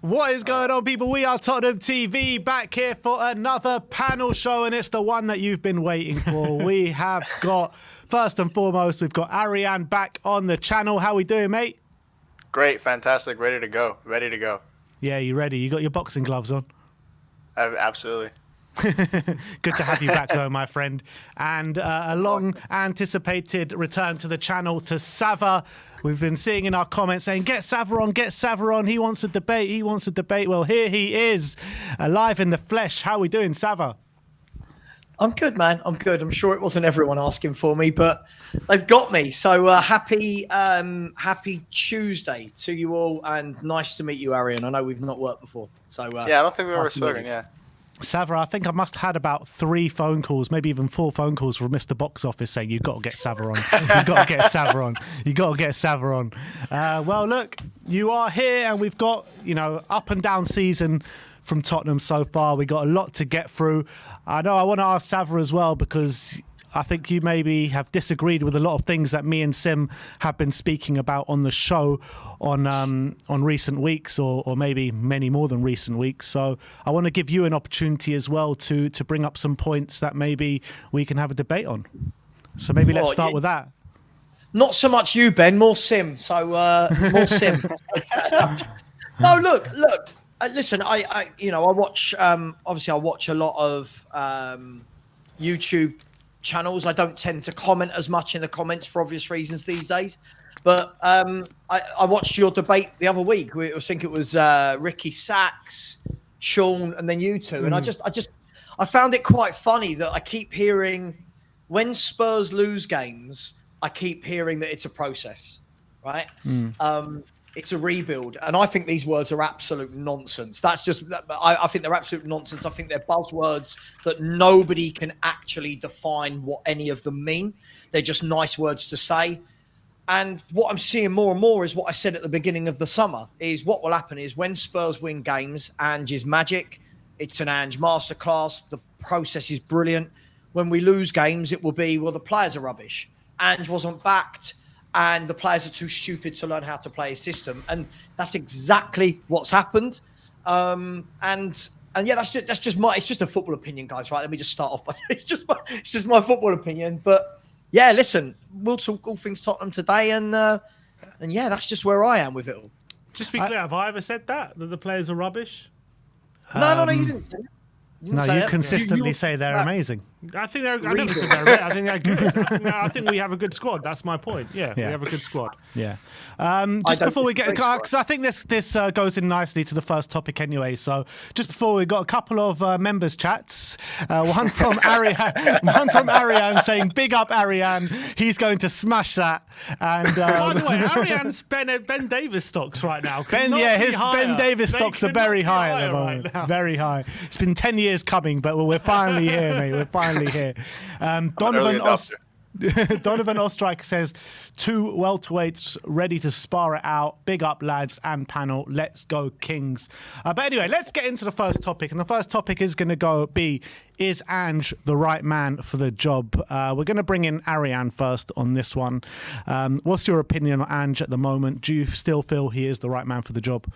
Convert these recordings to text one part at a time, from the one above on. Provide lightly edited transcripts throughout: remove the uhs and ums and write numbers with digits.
What is going on, people? We are Tottenham TV, back here for another panel show, and it's the one that you've been waiting for. We have got, first and foremost, we've got Arian back on the channel. How we doing, mate? Great, fantastic, ready to go. Yeah, you ready? You got your boxing gloves on? Absolutely. Good to have you back, though, my friend. And a long-anticipated return to the channel to Sava. We've been seeing in our comments saying, get Sava on, get Sava on. He wants a debate, Well, here he is, alive in the flesh. How are we doing, Sava? I'm good, man. I'm good. I'm sure it wasn't everyone asking for me, but they've got me. So happy Tuesday to you all, and nice to meet you, Arian. I know we've not worked before. So yeah, I don't think we've ever spoken, yeah. Sava, I think I must have had about 3 phone calls, maybe even 4 phone calls from Mr. Box Office saying, you've got to get Sava on. You've got to get Sava on. You've got to get Sava on. Well, look, you are here, and we've got, up and down season from Tottenham so far. We got a lot to get through. I know I want to ask Sava as well, because I think you maybe have disagreed with a lot of things that me and Sim have been speaking about on the show on recent weeks, or maybe many more than recent weeks. So I want to give you an opportunity as well to bring up some points that maybe we can have a debate on. So maybe let's start with that. Not so much you, Ben, more Sim. So more Sim. No, look. Listen, I watch. Obviously, I watch a lot of YouTube channels. I don't tend to comment as much in the comments for obvious reasons these days. But I watched your debate the other week. I think it was Ricky Sachs, Sean, and then you two. And I found it quite funny that I keep hearing, when Spurs lose games, I keep hearing that it's a process, right? It's a rebuild. And I think these words are absolute nonsense. I think they're absolute nonsense. I think they're buzzwords that nobody can actually define what any of them mean. They're just nice words to say. And what I'm seeing more and more is what I said at the beginning of the summer, is what will happen is when Spurs win games, Ange is magic. It's an Ange masterclass. The process is brilliant. When we lose games, it will be, well, the players are rubbish. Ange wasn't backed, and the players are too stupid to learn how to play a system. And that's exactly what's happened. And yeah, it's just a football opinion, guys, right? Let me just start off by, it's just my football opinion. But yeah, listen, we'll talk all things Tottenham today. And yeah, that's just where I am with it all. Just to be clear, have I ever said that the players are rubbish? No, you didn't say it. You consistently say they're amazing. I think I never said they're amazing. I think they're good. I think we have a good squad. That's my point. Yeah. We have a good squad. Yeah. Just before we get, because I think this goes in nicely to the first topic anyway. So just before, we got a couple of members chats. One from Arian saying, "Big up Arian. He's going to smash that." And by the way, Arian's Ben Davis stocks right now. Ben Davis stocks are very high at the moment. Right, very high. It's been 10 years coming, but we're finally here, mate. We're finally here. Donovan Ostreicher says, 2 welterweights ready to spar it out. Big up, lads and panel. Let's go, Kings. But anyway, let's get into the first topic. And the first topic is going to be, is Ange the right man for the job? We're going to bring in Arian first on this one. What's your opinion on Ange at the moment? Do you still feel he is the right man for the job?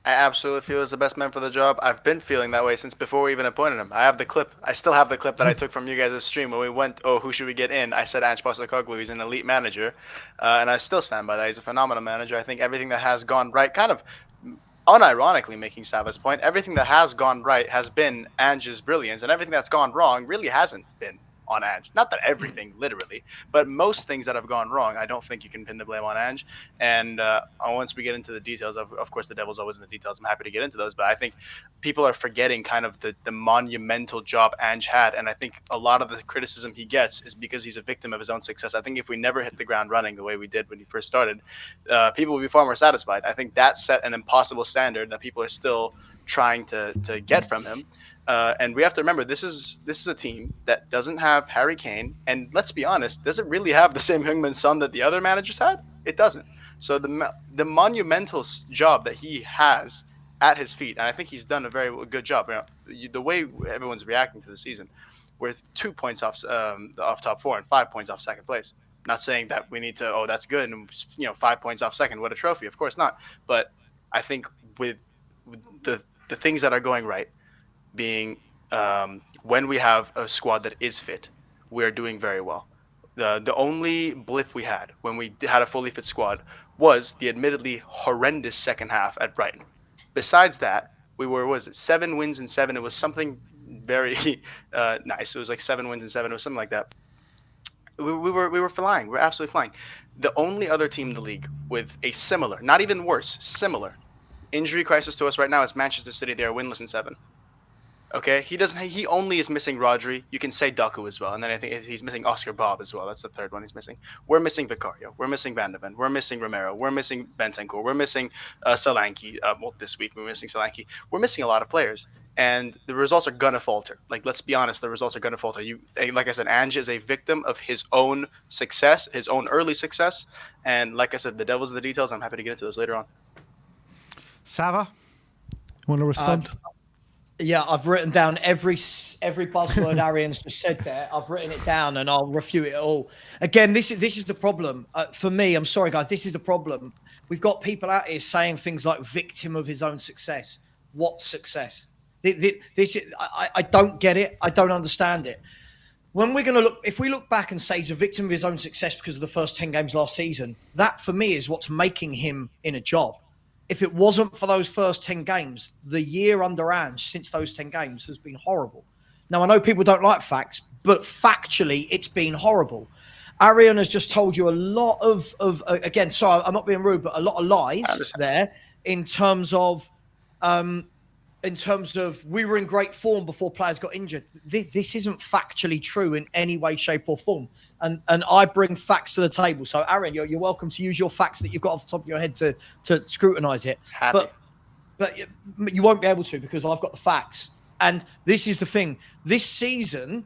I absolutely feel he's the best man for the job. I've been feeling that way since before we even appointed him. I have the clip. I still have the clip that I took from you guys' stream when we went, who should we get in? I said Ange Postecoglou. He's an elite manager. And I still stand by that. He's a phenomenal manager. I think everything that has gone right, kind of unironically making Sava's point, everything that has gone right has been Ange's brilliance. And everything that's gone wrong really hasn't been on Ange. Not that everything, literally, but most things that have gone wrong, I don't think you can pin the blame on Ange. And once we get into the details, of course, the devil's always in the details. I'm happy to get into those, but I think people are forgetting kind of the monumental job Ange had. And I think a lot of the criticism he gets is because he's a victim of his own success. I think if we never hit the ground running the way we did when he first started, people would be far more satisfied. I think that set an impossible standard that people are still trying to get from him. And we have to remember, this is a team that doesn't have Harry Kane, and let's be honest, does it really have the same Heung-min Son that the other managers had? It doesn't. So the monumental job that he has at his feet, and I think he's done a very good job. The way everyone's reacting to the season, we're 2 points off top 4 and 5 points off second place. Not saying that we need to, that's good, and 5 points off second, what a trophy. Of course not. But I think with the things that are going right being when we have a squad that is fit, we're doing very well. The only blip we had when we had a fully fit squad was the admittedly horrendous second half at Brighton. Besides that, we were, was it 7 wins and 7? It was something very nice. It was like 7 wins and 7. It was something like that. We were flying. We were absolutely flying. The only other team in the league with a similar, not even worse, similar injury crisis to us right now is Manchester City. They are winless in 7. Okay, he doesn't. He only is missing Rodri. You can say Doku as well, and then I think he's missing Oscar Bob as well. That's the third one he's missing. We're missing Vicario. We're missing Van de Ven. We're missing Romero. We're missing Bentancur. We're missing Solanke. Well, this week we're missing Solanke. We're missing a lot of players, and the results are gonna falter. Like, let's be honest, the results are gonna falter. Like I said, Ange is a victim of his own success, his own early success, and like I said, the devil's in the details. I'm happy to get into those later on. Sava, want to respond? Yeah, I've written down every buzzword Arian's just said there. I've written it down, and I'll refute it all. Again, this is the problem for me. I'm sorry, guys. This is the problem. We've got people out here saying things like "victim of his own success." What success? I don't get it. I don't understand it. When we're going to look, if we look back and say he's a victim of his own success because of the first 10 games last season, that for me is what's making him in a job. If it wasn't for those first 10 games, the year under Ange since those 10 games has been horrible. Now, I know people don't like facts, but factually, it's been horrible. Arian has just told you a lot of again, sorry, I'm not being rude, but a lot of lies there in terms of we were in great form before players got injured. This isn't factually true in any way, shape, or form. And I bring facts to the table. So, Aaron, you're welcome to use your facts that you've got off the top of your head to scrutinise it. Happy. But you won't be able to because I've got the facts. And this is the thing. This season,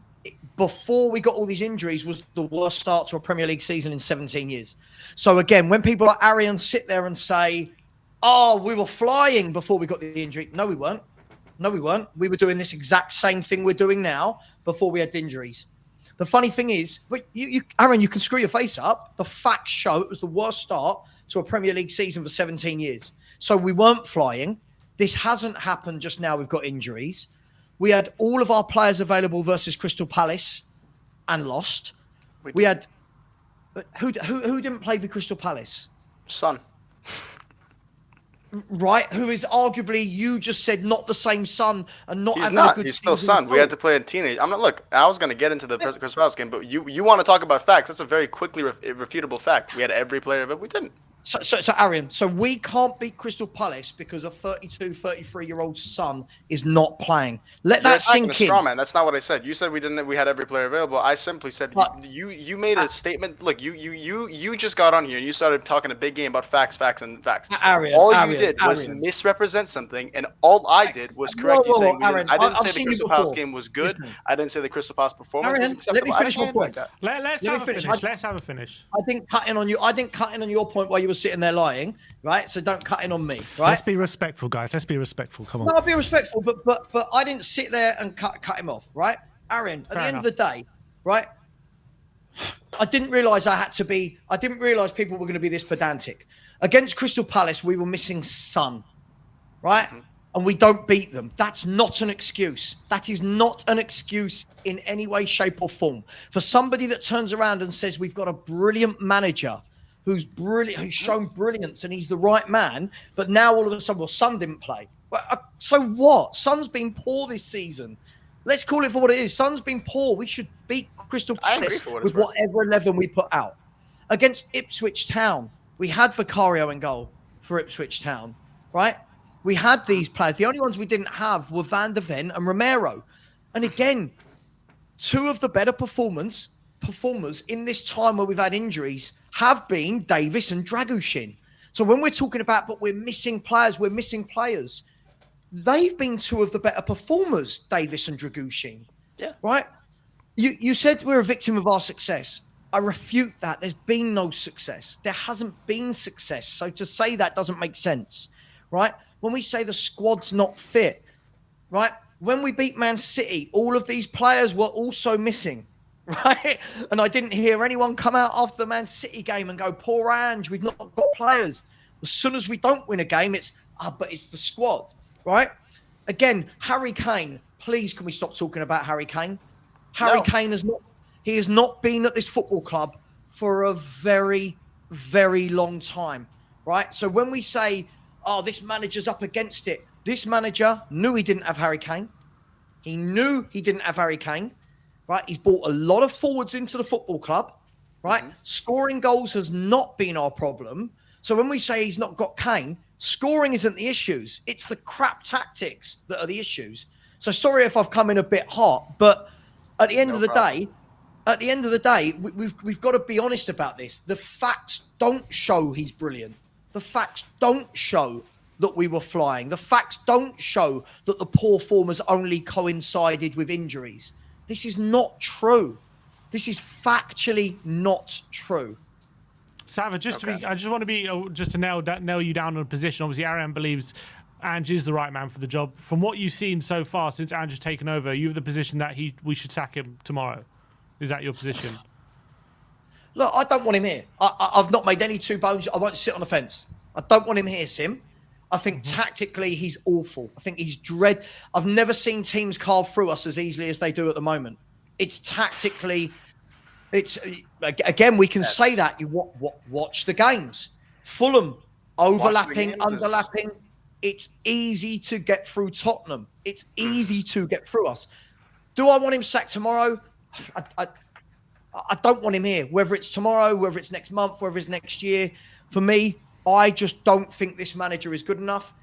before we got all these injuries, was the worst start to a Premier League season in 17 years. So, again, when people like Arian sit there and say, oh, we were flying before we got the injury. No, we weren't. No, we weren't. We were doing this exact same thing we're doing now before we had injuries. The funny thing is, Aaron, you can screw your face up. The facts show it was the worst start to a Premier League season for 17 years. So we weren't flying. This hasn't happened just now. We've got injuries. We had all of our players available versus Crystal Palace and lost. We had who didn't play for Crystal Palace? Son. Right, who is arguably, you just said, not the same Son and not having a good He's still Son. We had to play a teenage. I'm not. Look, I was going to get into the Crystal Palace game, but you want to talk about facts. That's a very quickly irrefutable fact. We had every player, but we didn't. So Arian, so we can't beat Crystal Palace because a 32, 33-year-old Son is not playing. Let that sink in. Straw man. That's not what I said. You said we didn't. We had every player available. I simply said you made a statement. Look, you just got on here and you started talking a big game about facts. Arian, all you did was misrepresent something, and all I did was correct you saying Arian, I didn't say the Crystal Palace game was good. I didn't say the Crystal Palace performance was acceptable. Let me finish my point. Let's have a finish. I didn't cut in on you. I didn't cut in on your point while you were sitting there lying, right? So don't cut in on me, right? Let's be respectful, guys. Let's be respectful. Come on. No, I'll be respectful, but I didn't sit there and cut him off, right? Arian, at the end of the day, right? I didn't realise people were going to be this pedantic. Against Crystal Palace, we were missing Son, right? Mm-hmm. And we don't beat them. That's not an excuse. That is not an excuse in any way, shape, or form. For somebody that turns around and says we've got a brilliant manager who's brilliant, who's shown brilliance, and he's the right man, but now all of a sudden, well, Son didn't play. Well, so what? Son's been poor this season. Let's call it for what it is. Son's been poor. We should beat Crystal Palace with whatever 11 we put out. Against Ipswich Town, we had Vicario in goal for Ipswich Town, right? We had these players. The only ones we didn't have were Van de Ven and Romero. And again, two of the better performers in this time where we've had injuries have been Davis and Dragushin. So when we're talking about, but we're missing players, they've been two of the better performers, Davis and Dragushin. Yeah. Right? You said we're a victim of our success. I refute that. There's been no success. There hasn't been success. So to say that doesn't make sense. Right? When we say the squad's not fit, right? When we beat Man City, all of these players were also missing, right? And I didn't hear anyone come out after the Man City game and go, poor Ange, we've not got players. As soon as we don't win a game, but it's the squad. right? Again, Harry Kane. Please, can we stop talking about Harry Kane? Harry Kane has not been at this football club for a very, very long time, right? So when we say, oh, this manager's up against it, this manager knew he didn't have Harry Kane. He knew he didn't have Harry Kane, right? He's brought a lot of forwards into the football club, right? Scoring goals has not been our problem. So when we say he's not got Kane, scoring isn't the issues. It's the crap tactics that are the issues. So sorry if I've come in a bit hot, but at the end of the day, we've got to be honest about this. The facts don't show he's brilliant. The facts don't show that we were flying. The facts don't show that the poor form has only coincided with injuries. This is not true. This is factually not true. Sava, I just want to be just to nail you down on a position. Obviously, Arian believes Ange is the right man for the job. From what you've seen so far since Ange has taken over, you have the position that we should sack him tomorrow. Is that your position? Look, I don't want him here. I've not made any two bones. I won't sit on the fence. I don't want him here, Sim. I think tactically he's awful. I think he's dread. I've never seen teams carve through us as easily as they do at the moment. It's tactically. It's again, we can say that. You watch the games. Fulham overlapping, underlapping. It's easy to get through Tottenham. It's easy to get through us. Do I want him sacked tomorrow? I don't want him here. Whether it's tomorrow, whether it's next month, whether it's next year. For me, I just don't think this manager is good enough.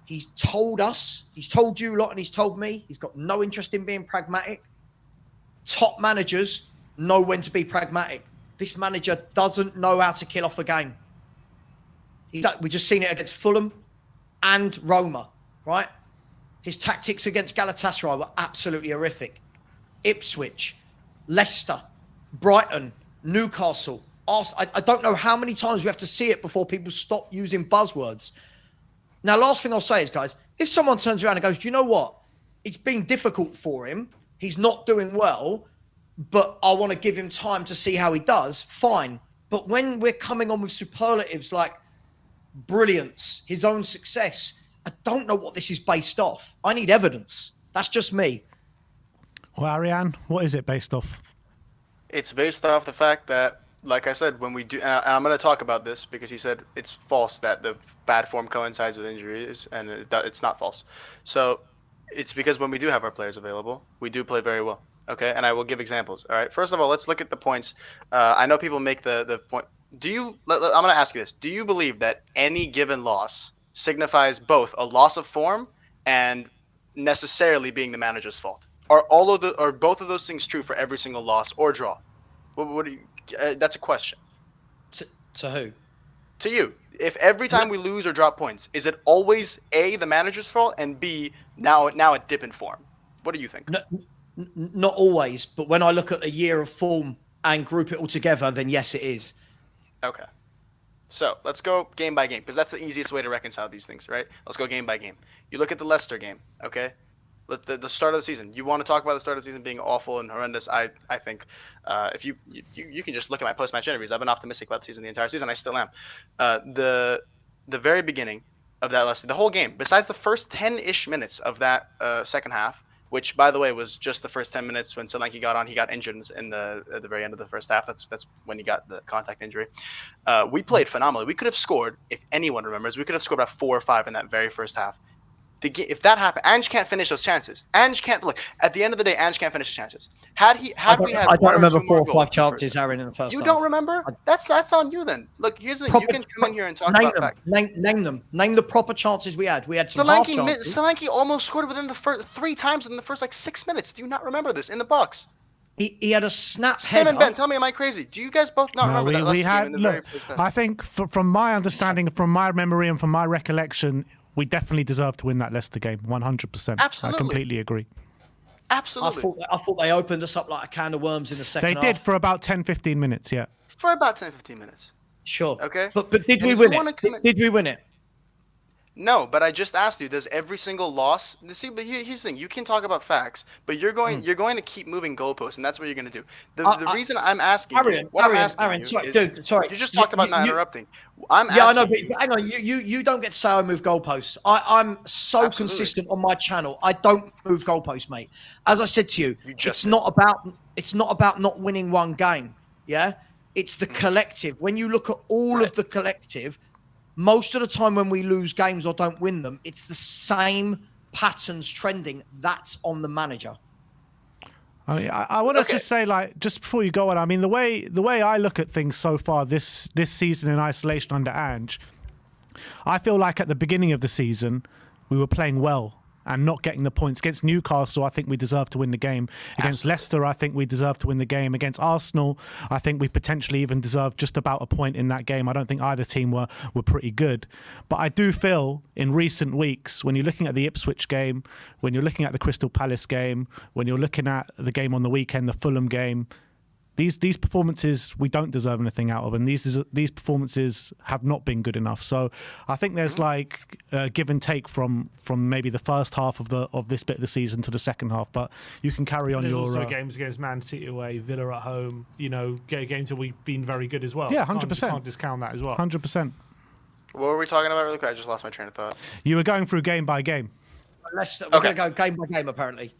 He's told us, he's told you a lot, and he's told me he's got no interest in being pragmatic. Top managers know when to be pragmatic. This manager doesn't know how to kill off a game. We've just seen it against Fulham and Roma, right? His tactics against Galatasaray were absolutely horrific. Ipswich, Leicester, Brighton, Newcastle, Arsenal. I don't know how many times we have to see it before people stop using buzzwords. Now, last thing I'll say is, guys, if someone turns around and goes, do you know what? It's been difficult for him. He's not doing well, but I want to give him time to see how he does. Fine. But when we're coming on with superlatives like brilliance, his own success, I don't know what this is based off. I need evidence. That's just me. Well, Ariane, what is it based off? It's based off the fact that, like I said, when we do, and I'm going to talk about this because he said it's false that the bad form coincides with injuries, and it's not false. So it's because when we do have our players available, we do play very well. Okay, and I will give examples. All right, first of all, let's look at the points. I know people make the point. I'm going to ask you this. Do you believe that any given loss signifies both a loss of form and necessarily being the manager's fault? Are both of those things true for every single loss or draw? What do you? That's a question. To who? To you. If every time we lose or drop points, is it always A, the manager's fault, and B, now a dip in form? What do you think? No, not always, but when I look at a year of form and group it all together, then yes, it is. Okay. So let's go game by game, because that's the easiest way to reconcile these things, right? Let's go game by game. You look at the Leicester game, okay? The start of the season. You want to talk about the start of the season being awful and horrendous? I think if you can just look at my post-match interviews. I've been optimistic about the season the entire season. I still am. The very beginning of that Leicester, the whole game, besides the first 10-ish minutes of that second half, which, by the way, was just the first 10 minutes when Solanke got on. He got injured at the very end of the first half. That's when he got the contact injury. We played phenomenally. We could have scored, if anyone remembers, we could have scored about 4 or 5 in that very first half. If that happened, Ange can't finish those chances. Ange can't look. At the end of the day, Ange can't finish the chances. I don't remember 4 or 5 chances, Aaron, in the first half. You don't remember? That's on you then. Look, here's the thing. You can come in here and talk about facts. Name them. Name the proper chances we had. We had some half chances. Solanke almost scored within the first 3 times in the first 6 minutes. Do you not remember this in the box? He had a snap header. Sam and Ben, tell me, am I crazy? Do you guys both not remember that? We had. Look, I think from my understanding, from my memory, and from my recollection, we definitely deserve to win that Leicester game, 100%. Absolutely. I completely agree. Absolutely. I thought they opened us up like a can of worms in the second half. They did for about 10-15 minutes, yeah. For about 10-15 minutes. Sure. Okay. But did we win it? Did we win it? No, but I just asked you, does every single loss see, but here's the thing, you can talk about facts, but you're going to keep moving goalposts, and that's what you're going to do. The reason I'm asking you, what I'm asking you Sorry, is, dude, sorry. you just talked about not You, interrupting. I'm yeah, I know, asking but you. hang on. You don't get to say I move goalposts. I'm so Absolutely. consistent on my channel. I don't move goalposts, mate. As I said to you, You just it's did. not about not winning one game. Yeah, it's the collective. When you look at all Right. of the collective, most of the time when we lose games or don't win them, it's the same patterns trending. That's on the manager. I mean, I want to Okay. just say, like, just before you go on, I mean, the way I look at things so far this season in isolation under Ange, I feel like at the beginning of the season we were playing well and not getting the points. Against Newcastle, I think we deserved to win the game. Against Leicester, I think we deserved to win the game. Against Arsenal, I think we potentially even deserved just about a point in that game. I don't think either team were pretty good. But I do feel in recent weeks, when you're looking at the Ipswich game, when you're looking at the Crystal Palace game, when you're looking at the game on the weekend, the Fulham game, these performances we don't deserve anything out of, and these performances have not been good enough. So I think there's like give and take from maybe the first half of this bit of the season to the second half. But you can carry on There's your also games against Man City away, Villa at home. You know, games that we've been very good as well. Yeah, 100%. Can't discount that as well. 100%. What were we talking about really quick? I just lost my train of thought. You were going through game by game. We're Okay. going to go game by game, apparently.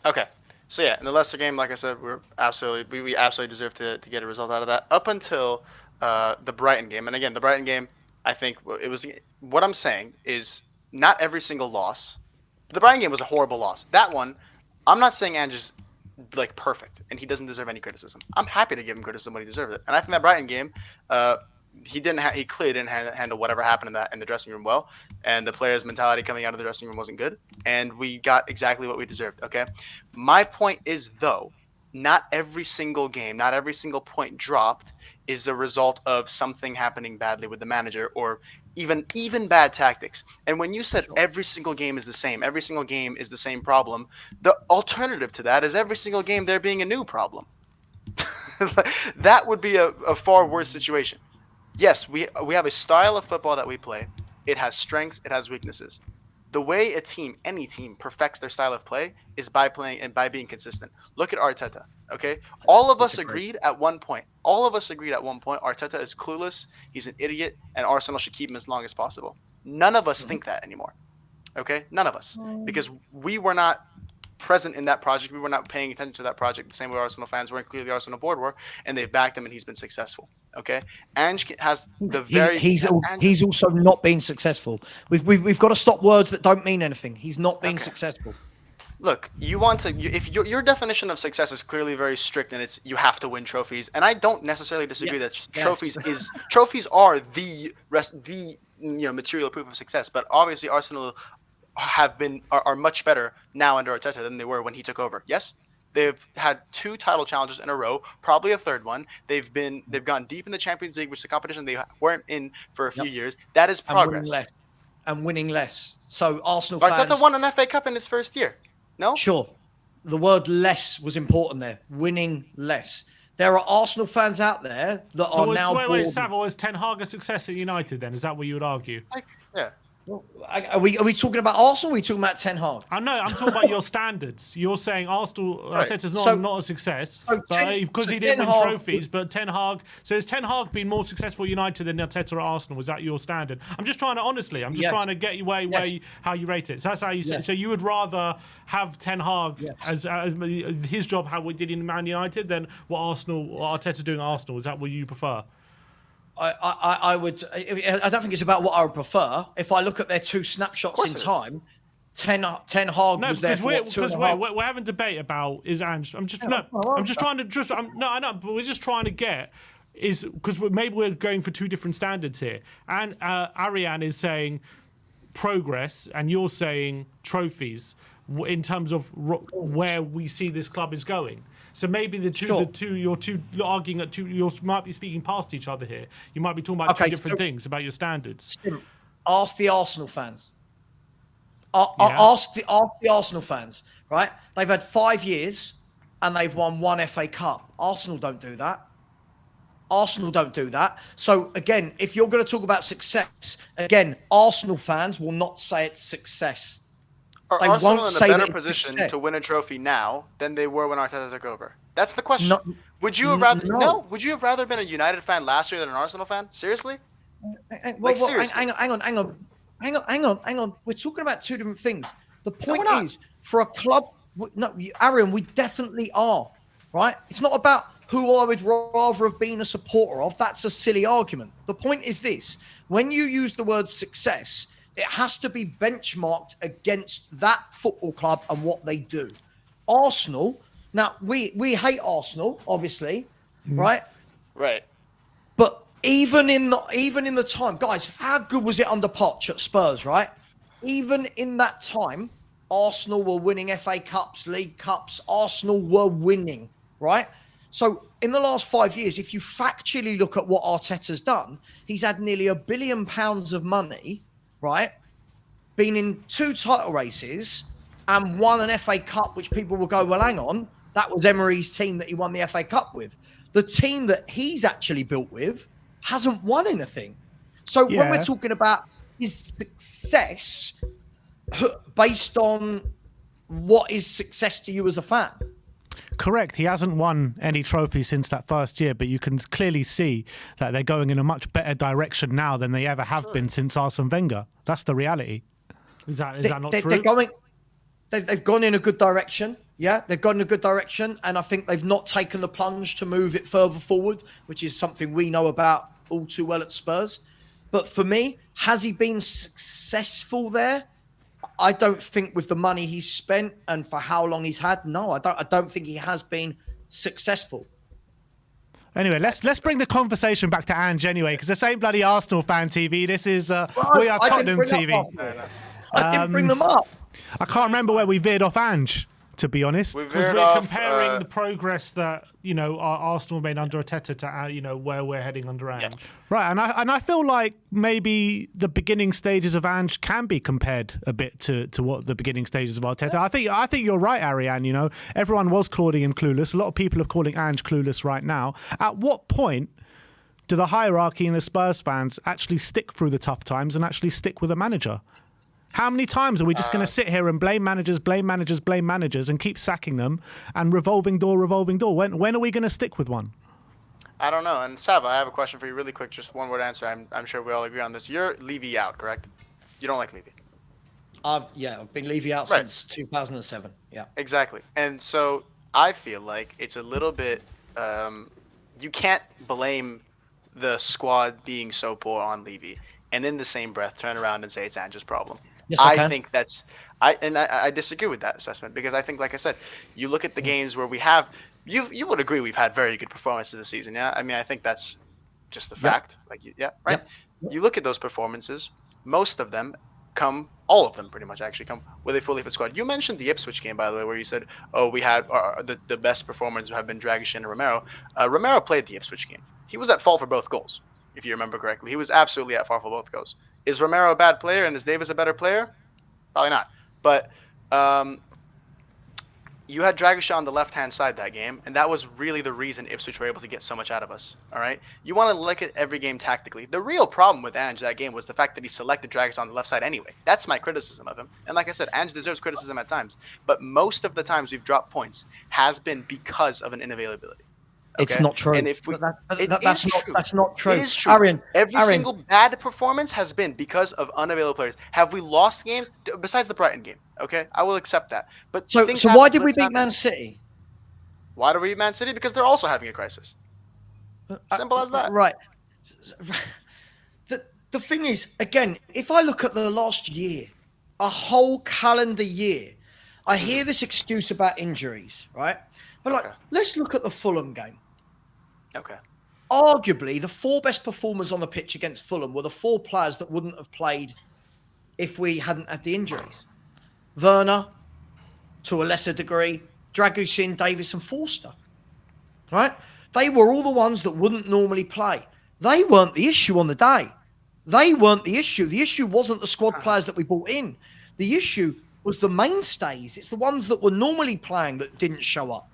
Okay. So yeah, in the Leicester game, like I said, we absolutely deserve to get a result out of that. Up until the Brighton game, and again, the Brighton game, I think it was. What I'm saying is, not every single loss. The Brighton game was a horrible loss. That one, I'm not saying Ange is like perfect and he doesn't deserve any criticism. I'm happy to give him criticism when he deserves it. And I think that Brighton game, he clearly didn't handle whatever happened in the dressing room well, and the players' mentality coming out of the dressing room wasn't good, and we got exactly what we deserved. Okay, my point is, though, not every single game, not every single point dropped is a result of something happening badly with the manager or even bad tactics. And when you said every single game is the same, every single game is the same problem, the alternative to that is every single game there being a new problem. That would be a far worse situation. Yes, we have a style of football that we play. It has strengths, it has weaknesses. The way any team perfects their style of play is by playing and by being consistent. Look at Arteta, okay? All of us agreed at one point. Arteta is clueless, he's an idiot, and Arsenal should keep him as long as possible. None of us think that anymore, okay? None of us. Because we were not present in that project. We were not paying attention to that project the same way Arsenal fans were, and clearly the Arsenal board were, and they've backed him, and he's been successful. Okay, Ange has the very. He's also not been successful. We've got to stop words that don't mean anything. He's not been successful. Look, you want to. If your definition of success is clearly very strict, and it's you have to win trophies, and I don't necessarily disagree that trophies are the material proof of success. But obviously, Arsenal are much better now under Arteta than they were when he took over. Yes, they've had 2 title challenges in a row, probably a third one. They've gone deep in the Champions League, which is a competition they weren't in for a few years. That is progress. And winning less. So Arsenal fans. Arteta won an FA Cup in his first year. No? Sure. The word less was important there. Winning less. There are Arsenal fans out there that are now. Wait, Sava, was Ten Hag a success at United then? Is that what you would argue? Yeah. Are we talking about Arsenal or are we talking about Ten Hag? I know, I'm talking about your standards. You're saying Arsenal, Arteta's not a success because he didn't win trophies, but Ten Hag. So has Ten Hag been more successful at United than Arteta at Arsenal? Is that your standard? I'm just trying to, trying to get you how you rate it. So that's how you say. So you would rather have Ten Hag as his job, how we did in Man United, than what Arteta's doing at Arsenal. Is that what you prefer? I would. I don't think it's about what I would prefer. If I look at their 2 snapshots in time, Ten Hag was there for because we're having debate about is Ange. I'm just trying to but we're just trying to get is because maybe we're going for 2 different standards here. And Ariane is saying progress, and you're saying trophies in terms of where we see this club is going. So maybe you're arguing at 2. You might be speaking past each other here. You might be talking about 2 different things about your standards. Ask the Arsenal fans. Ask the Arsenal fans. Right? They've had 5 years and they've won 1 FA Cup. Arsenal don't do that. Arsenal don't do that. So again, if you're going to talk about success, again, Arsenal fans will not say it's success. Are They Arsenal won't in a say better that it's position success. to win a trophy now than they were when Arteta took over? That's the question. No, Would you have rather no. Would you have rather been a United fan last year than an Arsenal fan? Seriously? Well, Seriously. hang on. We're talking about two different things. The No, we're point not. is, for a club, no, Aaron, we definitely are, right? It's not about who I would rather have been a supporter of. That's a silly argument. The point is this: when you use the word success, it has to be benchmarked against that football club and what they do. Arsenal. Now, we hate Arsenal, obviously, right? Right. But even in the time, guys, how good was it under Poch at Spurs, right? Even in that time, Arsenal were winning FA Cups, League Cups. Arsenal were winning, right? So in the last 5 years, if you factually look at what Arteta's done, he's had nearly £1 billion of money, right? Been in 2 title races and won an FA Cup, which people will go, well, hang on, that was Emery's team that he won the FA Cup with. The team that he's actually built with hasn't won anything. So when we're talking about his success based on what is success to you as a fan? Correct. He hasn't won any trophies since that first year, but you can clearly see that they're going in a much better direction now than they ever have been since Arsene Wenger. That's the reality. Is that not true? They've gone in a good direction. Yeah, they've gone in a good direction. And I think they've not taken the plunge to move it further forward, which is something we know about all too well at Spurs. But for me, has he been successful there? I don't think with the money he's spent and for how long he's had. No, I don't think he has been successful. Anyway, let's bring the conversation back to Ange anyway, because this ain't bloody Arsenal fan TV. This is We Are Tottenham TV. I didn't bring them up. I can't remember where we veered off Ange, to be honest. Because we're comparing the progress that our Arsenal made under Arteta to where we're heading under Ange. Yeah. Right, and I feel like maybe the beginning stages of Ange can be compared a bit to what the beginning stages of Arteta. I think you're right, Ariane. Everyone was calling him clueless. A lot of people are calling Ange clueless right now. At what point do the hierarchy and the Spurs fans actually stick through the tough times and actually stick with a manager? How many times are we just going to sit here and blame managers and keep sacking them and revolving door? When are we going to stick with one? I don't know. And Sava, I have a question for you really quick. Just one word answer. I'm sure we all agree on this. You're Levy out, correct? You don't like Levy? I've been Levy out since 2007. Yeah. Exactly. And so I feel like it's a little bit, you can't blame the squad being so poor on Levy and in the same breath turn around and say it's Ange's problem. Yes, I think that's I disagree with that assessment, because I think, like I said, you look at the games where we have you would agree we've had very good performances this season, yeah? I mean, I think that's just a fact. Right? Yep. You look at those performances, most of them all of them pretty much actually come with a fully fit squad. You mentioned the Ipswich game, by the way, where you said, we had the best performers have been Dragic and Romero. Romero played the Ipswich game. He was at fault for both goals, if you remember correctly. He was absolutely at fault for both goals. Is Romero a bad player and is Davis a better player? Probably not. But you had Dragic on the left-hand side that game, and that was really the reason Ipswich were able to get so much out of us. All right? You want to look at every game tactically. The real problem with Ange that game was the fact that he selected Dragic on the left side anyway. That's my criticism of him. And like I said, Ange deserves criticism at times. But most of the times we've dropped points has been because of an inavailability. Okay? It's not true. And if we, that's not true. It is true. Arian, Every single bad performance has been because of unavailable players. Have we lost games besides the Brighton game? Okay, I will accept that. But so why did we beat Man City? Why did we beat Man City? Because they're also having a crisis. Simple as that. Right. The thing is, again, if I look at the last year, a whole calendar year, I hear this excuse about injuries, right? But let's look at the Fulham game. Okay. Arguably, the 4 best performers on the pitch against Fulham were the 4 players that wouldn't have played if we hadn't had the injuries. Werner, to a lesser degree, Dragusin, Davis and Forster. Right? They were all the ones that wouldn't normally play. They weren't the issue on the day. They weren't the issue. The issue wasn't the squad players that we brought in. The issue was the mainstays. It's the ones that were normally playing that didn't show up.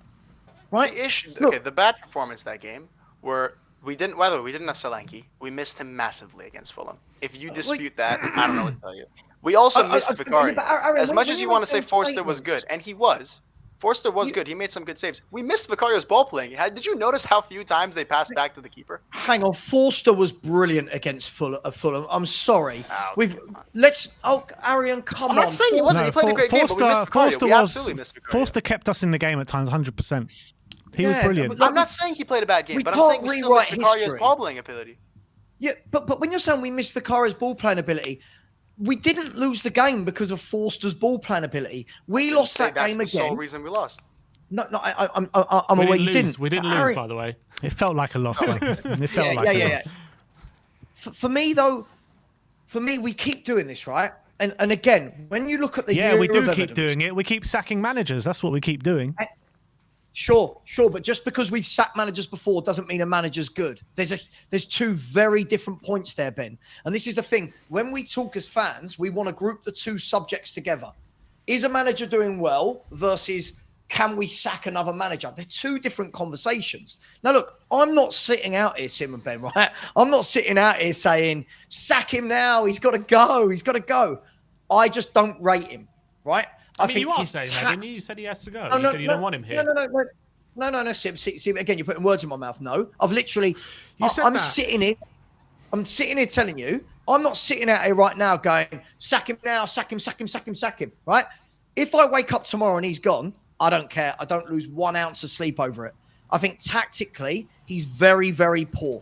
Right? The issue, okay, the bad performance that game was we didn't have Solanke. We missed him massively against Fulham. If you dispute that, I don't know what to tell you. We also missed Vicario. As much as you want to say Forster was good, and he was. Forster was good. He made some good saves. We missed Vicario's ball playing. Did you notice how few times they passed back to the keeper? Hang on, Forster was brilliant against Fulham. I'm sorry. Arian, come on. I'm not saying he wasn't. He played a great game, but we missed Vicario. We absolutely missed Vicario. Forster kept us in the game at times, 100%. He was brilliant. I'm not saying he played a bad game, but I'm saying we still missed Vicario's ball playing ability. Yeah, but when you're saying we missed Vicario's ball playing ability, we didn't lose the game because of Forster's ball playing ability. We lost that game again. That's the sole reason we lost. No, I'm aware you didn't. We didn't lose, by the way. It felt like a loss. It felt like a loss. For me, we keep doing this, right? And again, when you look at the we do keep doing it. We keep sacking managers. That's what we keep doing. Sure, but just because we've sacked managers before doesn't mean a manager's good. There's two very different points there, Ben. And this is the thing. When we talk as fans, we want to group the two subjects together. Is a manager doing well versus can we sack another manager? They're two different conversations. Now, look, I'm not sitting out here, Sim and Ben, right? I'm not sitting out here saying, sack him now. He's got to go. He's got to go. I just don't rate him, right? I mean, you are saying that, didn't you? You said he has to go. You said you don't want him here. No, Sim, again, you're putting words in my mouth. No, I've literally, I'm sitting here telling you, I'm not sitting out here right now going, sack him now, sack him, right? If I wake up tomorrow and he's gone, I don't care. I don't lose 1 ounce of sleep over it. I think tactically, he's very, very poor.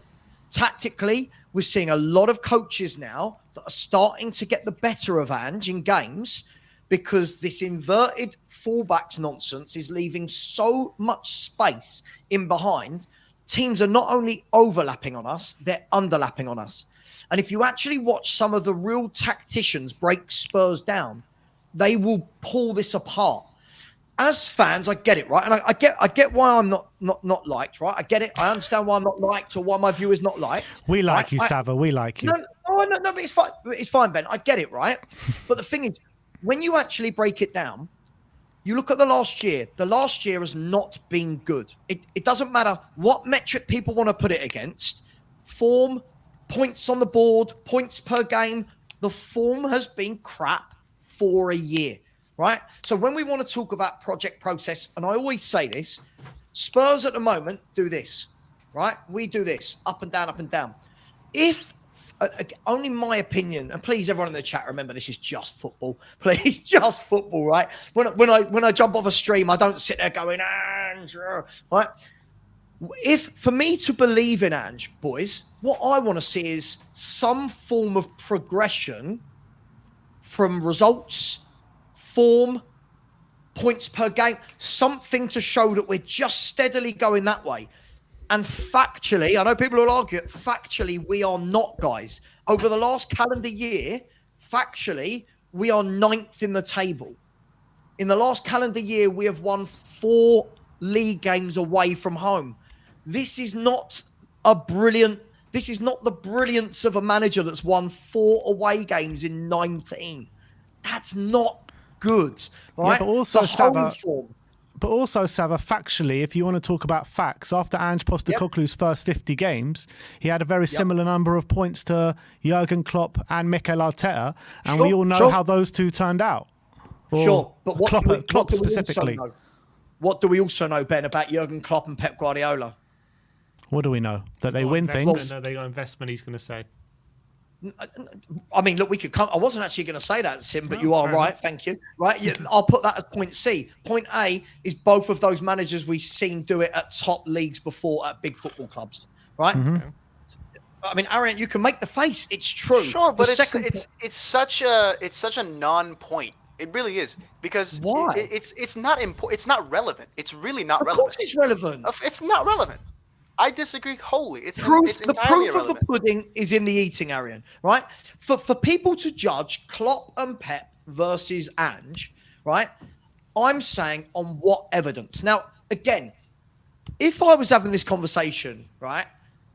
Tactically, we're seeing a lot of coaches now that are starting to get the better of Ange in games because this inverted fullbacks nonsense is leaving so much space in behind. Teams are not only overlapping on us, they're underlapping on us. And if you actually watch some of the real tacticians break Spurs down, they will pull this apart. As fans, I get it, right? And I get why I'm not liked, right? I get it. I understand why I'm not liked or why my view is not liked. We like you, Sava. We like you. No, but it's fine. It's fine, Ben. I get it, right? But the thing is, when you actually break it down, you look at the last year. The last year has not been good. It doesn't matter what metric people want to put it against. Form, points on the board, points per game. The form has been crap for a year, right? So when we want to talk about project process, and I always say this, Spurs at the moment do this, right? We do this, up and down, up and down. If only my opinion, and please everyone in the chat, remember this is just football. Please, just football, right? When I jump off a stream, I don't sit there going, Ange, right? If for me to believe in Ange, boys, what I want to see is some form of progression from results, form, points per game, something to show that we're just steadily going that way. And factually, I know people will argue it, factually, we are not, guys. Over the last calendar year, factually, we are 9th in the table. In the last calendar year, we have won 4 league games away from home. This is not the brilliance of a manager that's won 4 away games in 19. That's not good, right? Yeah, but also, Sava, factually, if you want to talk about facts, after Ange Postecoglou's first 50 games, he had a very similar number of points to Jurgen Klopp and Mikel Arteta, and we all know how those two turned out. But what Klopp specifically. What do we also know, Ben, about Jurgen Klopp and Pep Guardiola? What do we know? That they win things? No, they got investment, he's going to say. I mean, look, we could come. I wasn't actually going to say that, Sim, but you are right. Enough. Thank you. Right, I'll put that as point C. Point A is both of those managers we've seen do it at top leagues before at big football clubs. Right. Mm-hmm. I mean, Arian, you can make the face. It's true. Sure, but it's such a non-point. It really is because why? It's not important. It's not relevant. It's really not relevant. Of course, it's relevant. It's not relevant. I disagree wholly. The proof of the pudding is in the eating, Arian, right? For people to judge Klopp and Pep versus Ange, right, I'm saying on what evidence? Now, again, if I was having this conversation, right,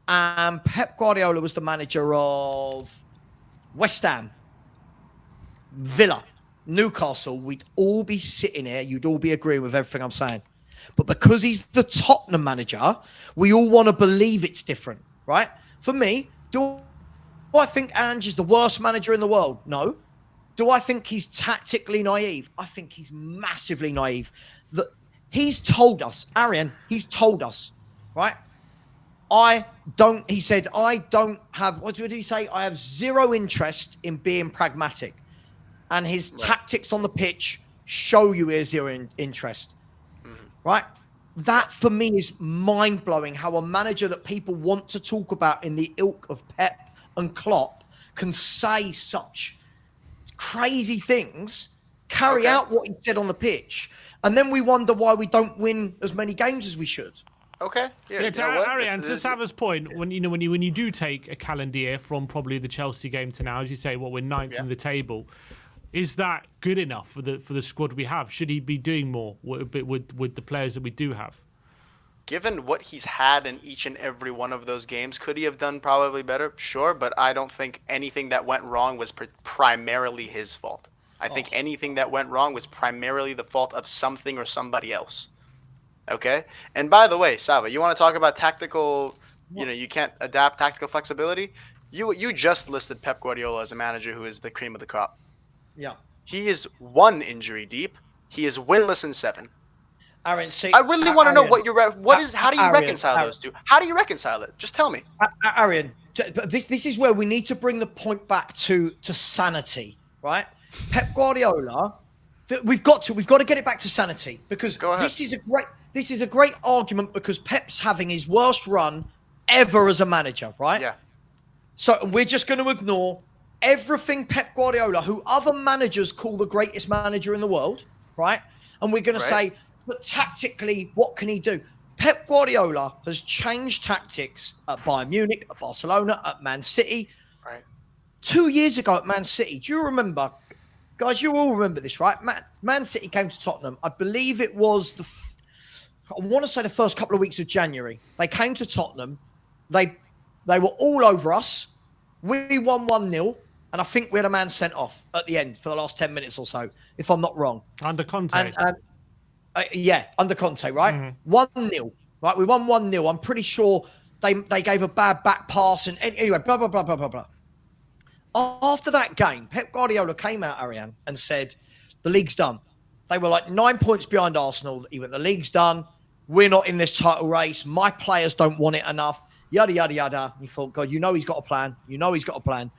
and Pep Guardiola was the manager of West Ham, Villa, Newcastle, we'd all be sitting here, you'd all be agreeing with everything I'm saying. But because he's the Tottenham manager, we all want to believe it's different, right? For me, do I think Ange is the worst manager in the world? No. Do I think he's tactically naive? I think he's massively naive. That he's told us, Arian, he's told us, right? He said, I don't have, what did he say? I have zero interest in being pragmatic. And his tactics on the pitch show you he has zero interest, right? That for me is mind blowing how a manager that people want to talk about in the ilk of Pep and Klopp can say such crazy things, carry out what he said on the pitch, and then we wonder why we don't win as many games as we should. Okay. Yeah. To Arian, to Sava's point, when you do take a calendar year from probably the Chelsea game to now, as you say, we're ninth in the table. Is that good enough for the squad we have? Should he be doing more with the players that we do have? Given what he's had in each and every one of those games, could he have done probably better? Sure, but I don't think anything that went wrong was primarily his fault. I think anything that went wrong was primarily the fault of something or somebody else. Okay? And by the way, Sava, you want to talk about tactical, you can't adapt tactical flexibility? You just listed Pep Guardiola as a manager who is the cream of the crop. Yeah. He is 1 injury deep. He is winless in 7. Aaron, see, I really want to know how do you reconcile those two? How do you reconcile it? Just tell me. Aaron, this is where we need to bring the point back to sanity, right? Pep Guardiola, we've got to get it back to sanity, because this is a great argument, because Pep's having his worst run ever as a manager, right? Yeah. So we're just going to ignore everything Pep Guardiola, who other managers call the greatest manager in the world, right? And we're going to say, but tactically, what can he do? Pep Guardiola has changed tactics at Bayern Munich, at Barcelona, at Man City. Right. 2 years ago at Man City, do you remember, guys, you all remember this, right? Man City came to Tottenham. I believe it was I want to say the first couple of weeks of January. They came to Tottenham. They were all over us. We won 1-0. And I think we had a man sent off at the end for the last 10 minutes or so, if I'm not wrong. Under Conte. Under Conte, right? 1-0, right? We won 1-0. I'm pretty sure they gave a bad back pass. And anyway, blah, blah, blah, blah, blah, blah. After that game, Pep Guardiola came out, Ariane, and said, the league's done. They were like 9 points behind Arsenal. He went, the league's done. We're not in this title race. My players don't want it enough. Yada, yada, yada. And you thought, God, he's got a plan. He's got a plan.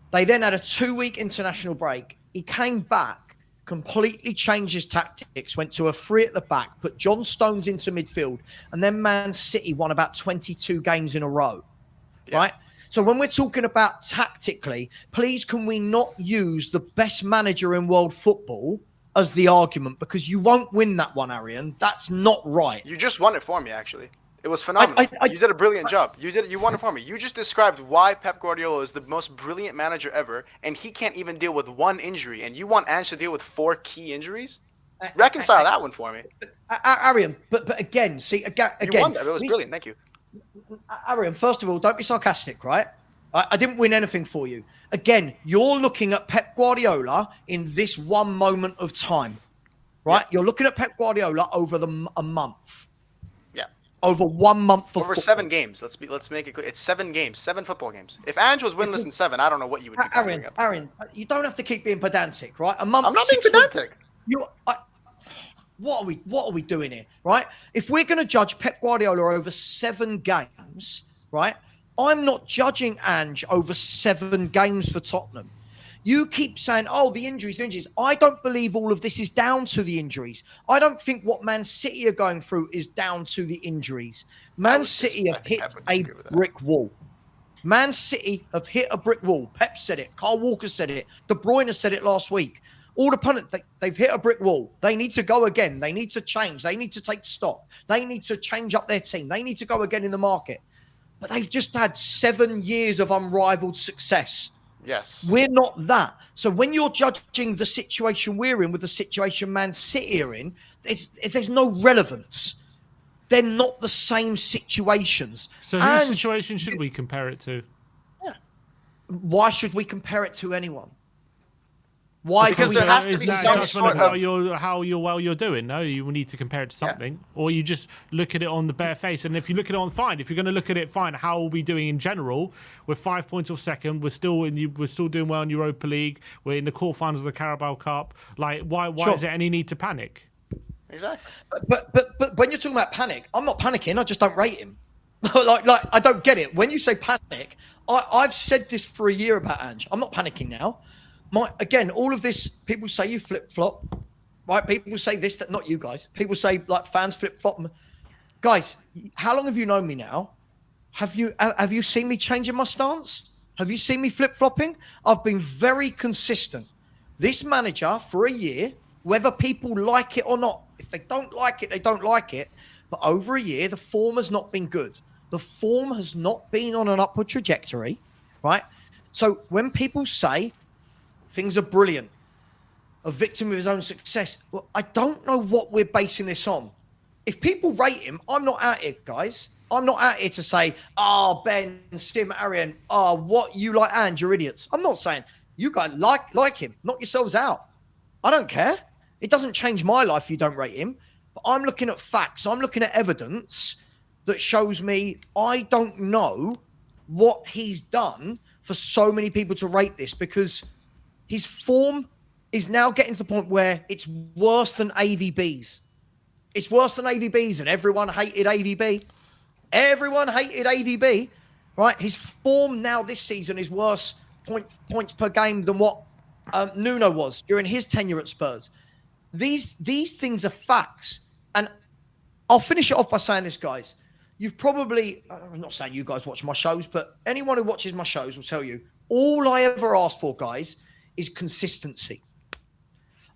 They then had a 2-week international break. He came back, completely changed his tactics, went to a 3 at the back, put John Stones into midfield, and then Man City won about 22 games in a row, right? So when we're talking about tactically, please can we not use the best manager in world football as the argument, because you won't win that one, Arian. That's not right. You just won it for me, actually. It was phenomenal. You did a brilliant job. You won it for me. You just described why Pep Guardiola is the most brilliant manager ever, and he can't even deal with 1 injury, and you want Ange to deal with 4 key injuries? Reconcile that one for me. Arian, but again, see, again, you won that. It was brilliant. Thank you. Arian, first of all, don't be sarcastic, right? I didn't win anything for you. Again, you're looking at Pep Guardiola in this one moment of time, right? You're looking at Pep Guardiola over a month. Over 1 month of over football. 7 games. Let's make it clear. It's 7 games, 7 football games. If Ange was winless in 7, I don't know what you would be. Arian, you don't have to keep being pedantic, right? A month. I'm not being pedantic. What are we doing here, right? If we're going to judge Pep Guardiola over 7 games, right? I'm not judging Ange over 7 games for Tottenham. You keep saying, the injuries. I don't believe all of this is down to the injuries. I don't think what Man City are going through is down to the injuries. Man City have hit a brick wall. Man City have hit a brick wall. Pep said it. Carl Walker said it. De Bruyne said it last week. All the pundits, they've hit a brick wall. They need to go again. They need to change. They need to take stock. They need to change up their team. They need to go again in the market. But they've just had 7 years of unrivaled success. Yes. We're not that. So when you're judging the situation we're in with the situation Man City are in, there's no relevance. They're not the same situations. So whose situation should we compare it to? Yeah. Why should we compare it to anyone? Why? Because there has to be isn't that a some judgment sort of of... how you're doing? No, you need to compare it to something, or you just look at it on the bare face. And if you look at it on fine, if you're going to look at it fine, how are we doing in general? We're 5 points off second. We're still doing well in Europa League. We're in the quarterfinals of the Carabao Cup. Like, why is there any need to panic? Exactly. But when you're talking about panic, I'm not panicking. I just don't rate him. like I don't get it. When you say panic, I've said this for a year about Ange. I'm not panicking now. Again, all of this, people say you flip flop, right? People say this, that, not you guys. People say like fans flip flop. Guys, how long have you known me now? Have you seen me changing my stance? Have you seen me flip flopping? I've been very consistent. This manager for a year, whether people like it or not, if they don't like it, they don't like it. But over a year, the form has not been good. The form has not been on an upward trajectory, right? So when people say things are brilliant, a victim of his own success, well, I don't know what we're basing this on. If people rate him, I'm not out here, guys. I'm not out here to say, Ben, Sim, Arian, what you like Ange, you're idiots. I'm not saying you guys like him. Knock yourselves out. I don't care. It doesn't change my life if you don't rate him. But I'm looking at facts. I'm looking at evidence that shows me I don't know what he's done for so many people to rate this, because his form is now getting to the point where it's worse than AVB's. It's worse than AVB's, and everyone hated AVB. Everyone hated AVB, right? His form now this season is worse points per game than what Nuno was during his tenure at Spurs. These things are facts. And I'll finish it off by saying this, guys. You've probably, I'm not saying you guys watch my shows, but anyone who watches my shows will tell you, all I ever ask for, guys, is consistency.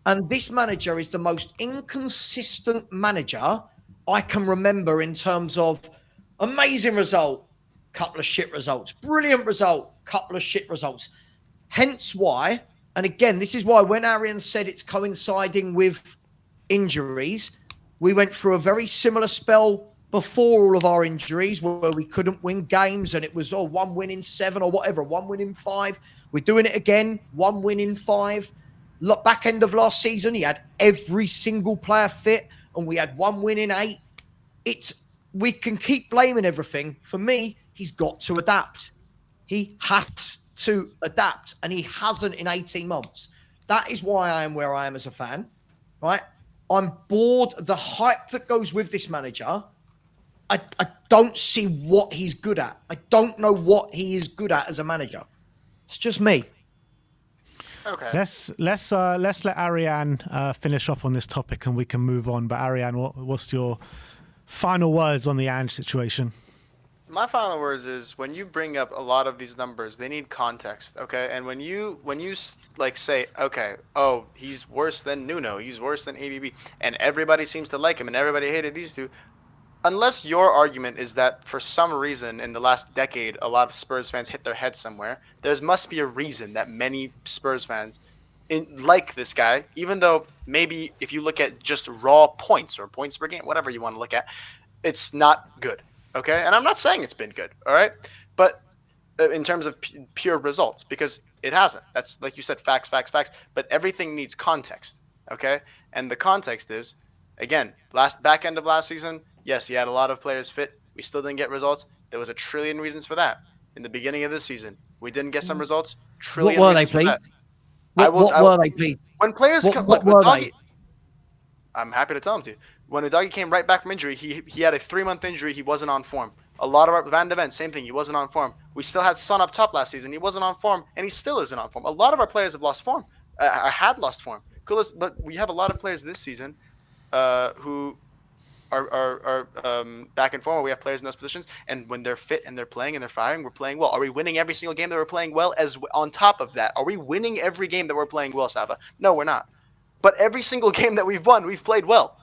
And this manager is the most inconsistent manager I can remember in terms of amazing result, couple of shit results, brilliant result, couple of shit results. Hence why, and again, this is why when Arian said it's coinciding with injuries, we went through a very similar spell before all of our injuries where we couldn't win games and it was 1 win in 7 or whatever, 1 win in 5. We're doing it again, 1 win in 5. Back end of last season, he had every single player fit and we had 1 win in 8. We can keep blaming everything. For me, he's got to adapt. He has to adapt, and he hasn't in 18 months. That is why I am where I am as a fan, right? I'm bored. The hype that goes with this manager, I don't see what he's good at. I don't know what he is good at as a manager. It's just me. Okay. Let's let Ariane finish off on this topic, and we can move on. But Ariane, what's your final words on the Ange situation? My final words is, when you bring up a lot of these numbers, they need context, okay? And when you like say, okay, he's worse than Nuno, he's worse than ABB, and everybody seems to like him, and everybody hated these two, unless your argument is that for some reason in the last decade a lot of Spurs fans hit their head somewhere, there must be a reason that many Spurs fans like this guy, even though maybe if you look at just raw points or points per game, whatever you want to look at, it's not good. Okay, and I'm not saying it's been good, all right? But in terms of pure results, because it hasn't. That's, like you said, facts. But everything needs context, okay? And the context is, again, back end of last season, yes, he had a lot of players fit. We still didn't get results. There was a trillion reasons for that. In the beginning of this season, we didn't get some results. Trillion What were they, reasons for please? that. What were they, please? When players come, what were they? I'm happy to tell him to. When Udogie came right back from injury, he had a 3-month injury. He wasn't on form. A lot of our Van de Ven, same thing. He wasn't on form. We still had Son up top last season. He wasn't on form, and he still isn't on form. A lot of our players have lost form. Had lost form. But we have a lot of players this season who are back in form. Where we have players in those positions, and when they're fit and they're playing and they're firing, we're playing well. Are we winning every single game that we're playing well? As on top of that, are we winning every game that we're playing well, Sava? No, we're not. But every single game that we've won, we've played well.